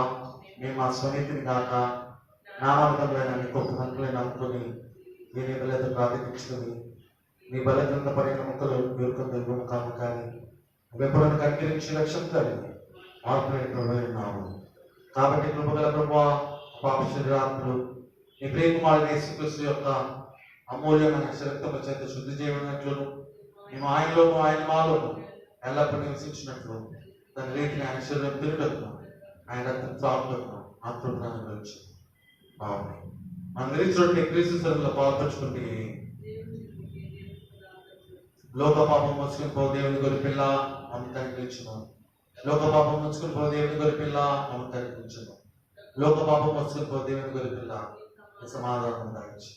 మేము మా స్వనీతిని కాక నామార్థములైన నీ గొప్ప కనుకలైన అనుకుని నీ బలత ప్రార్థించుకుని నీ బల క్రింద పడిన ముక్కలు ఎరుకొని కాము కానీ వెంపడను కనికరించి రక్షించాలి. మార్పులేని ఉన్నాము. కాబట్టి కృపగల ప్రభువా, పాప శరీరాత్మలు నీ ప్రియకుమారుడు యేసుక్రీస్తు యొక్క అమూల్యమైన రక్తము చేత శుద్ధి చేయబడినట్లును మేము ఆయనలోను ఆయన మాలోను ఎల్లప్పుడూ నివసించినట్లు దాని రీతిని ఆయన శరీరం తిరుగుటను ఆయన రక్తం త్రాగుటను ఆత్మప్రాణం గురించి మన నిరీక్షణ క్రీస్తు శరీరంలో పాల్పంచుకుంటే లోక పాపం మోసుకుని పో దేవుని గొర్రె పిల్ల మమతానికి ఇచ్చును. లోక పాపం మోసుకుని పో దేవుని గొర్రె పిల్ల మమతానికి ఇచ్చును. లోక పాపం మోసుకుని పో దేవుని గొర్రె పిల్ల సమాధానం దాయించు.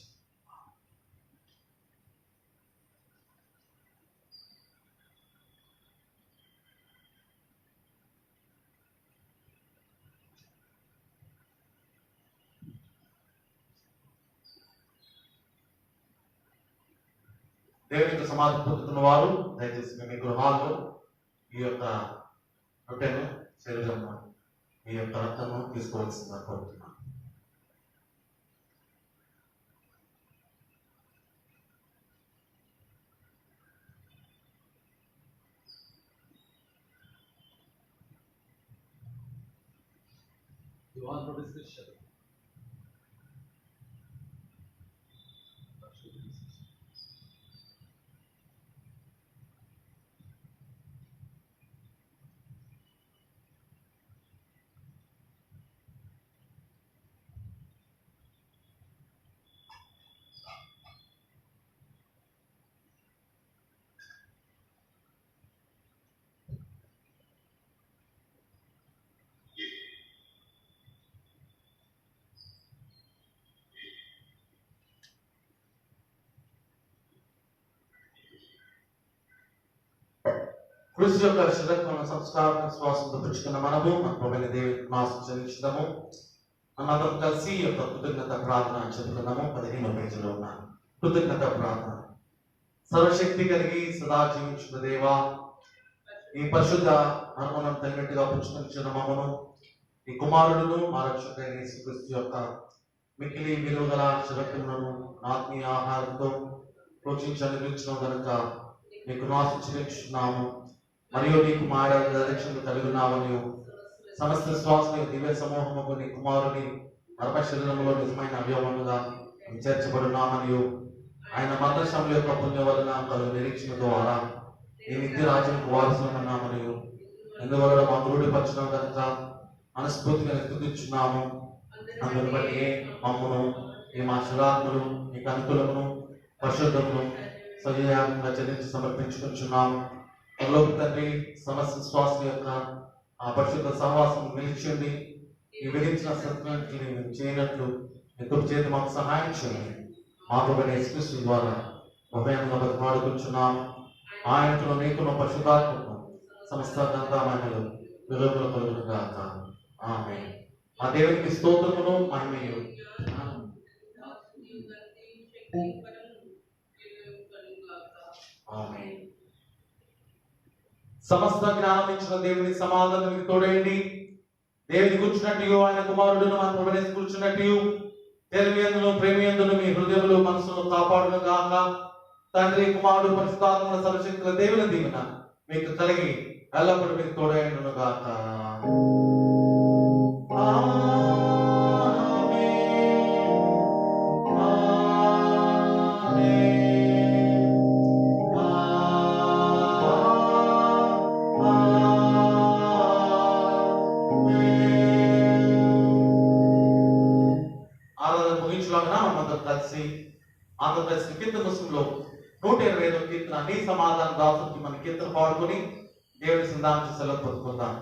దేవునికి సమాధి పొందుతున్న వారు దయచేసి మీ గృహాల్లో ఈ యొక్క రొట్టెను శరీరం ఈ యొక్క రక్తము తీసుకోవాల్సిందిగా కోరుతున్నాను. క్రీస్తు యొక్క శరీరత్వ సంస్కారం శ్వాసంతో పుచ్చుకున్న మనము మన ప్రభువైన దేవుని మాసం చెల్లించుదాము. మనందరం కలిసి యొక్క కృతజ్ఞత ప్రార్థన చెప్పుకున్నాము. 15వ పేజీలో ఉన్న కృతజ్ఞత ప్రార్థన. సర్వశక్తి కలిగి సదా జీవించిన దేవా, ఈ పరిశుద్ధ మనమునం తగినట్టుగా పుచ్చుకొనిచ్చిన మమ్మను ఈ కుమారుడును మా రక్షకుడైన యేసుక్రీస్తు యొక్క మిక్కిలి విలువగల శరీరములను ఆత్మీయ ఆహారంతో పోషించి అనుగ్రహించిన కనుక నీకు నాశం చెల్లించున్నాము. మరియు నీకు మా రక్షణ కలిగి ఉన్నామని సమస్త విశ్వాసం దివ్య సమూహముకు నీ కుమారుని మరణ శరీరంలో నిజమైన అవయవముగా చేర్చబడున్నామని ఆయన మరణశముల యొక్క పుణ్య వలన కలుగు నిరీక్షణ ద్వారా ఈ నిత్య రాజ్యంకు వారసులమన్నామని ఎందువల్ల మా దృఢపరచడం కనుక మనస్ఫూర్తిగా స్తుతించున్నాము. అందుని బట్టి మమ్మను ఈ మా శరీరాత్మలు నీకు అనుకూలమును పరిశుద్ధమును సజీవంగా చెల్లించి సమర్పించుకుంటున్నాము. పరలోక తండ్రి, సమస్త విశ్వాసం యొక్క ఆ పరిశుద్ధ సహవాసం నిలిచింది ఈ విధించిన సత్యాన్ని చేయనట్లు ఎక్కువ చేతి మాకు సహాయం చేయండి. మాకు యేసుక్రీస్తు ద్వారా ఉభయంగా బతిమాడుకుంటున్నాం. ఆయనకు నీకును పరిశుద్ధాత్మకు సమస్త ఘనతలు విలువలు కలుగునుగాక. ఆమేన్. ఆ దేవునికి స్తోత్రమును మహిమయు. ఆమేన్. సమస్త జ్ఞానం ఇచ్చిన దేవుని సమాధానం మీకు తోడేయండి. దేవుని కూర్చున్నట్టు ఆయన కుమారుడును మన ప్రభువుని కూర్చున్నట్టు తెలివియందును ప్రేమియందును మీ హృదయములు మనసును కాపాడును గాక. తండ్రి కుమారుడు పరిశుద్ధాత్మ సర్వశక్తుల దేవుని దీవెన మీకు కలిగి ఎల్లప్పుడూ మీకు తోడేయండును గాక. కలిసి ఆంధ్రప్రదేశ్ కీర్తన పుస్తకంలో 125వ కీర్తన నీ సమాధాన దాసుకి మన కీర్తన పాడుకొని దేవుని సంధానం సెలవు పొందుకుందాం.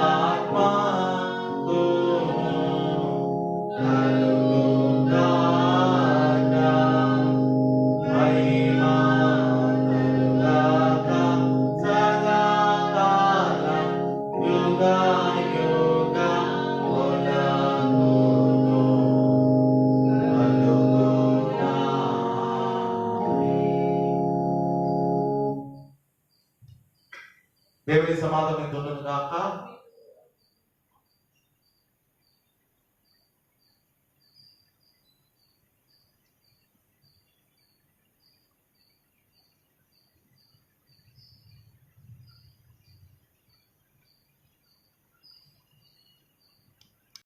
పరిశుద్ధాత్మకు కలుగుగాక మహిమ కలుగాక సదాకాలం యుగయుగములకు దేవుని సమాధానం ఉండును గాక.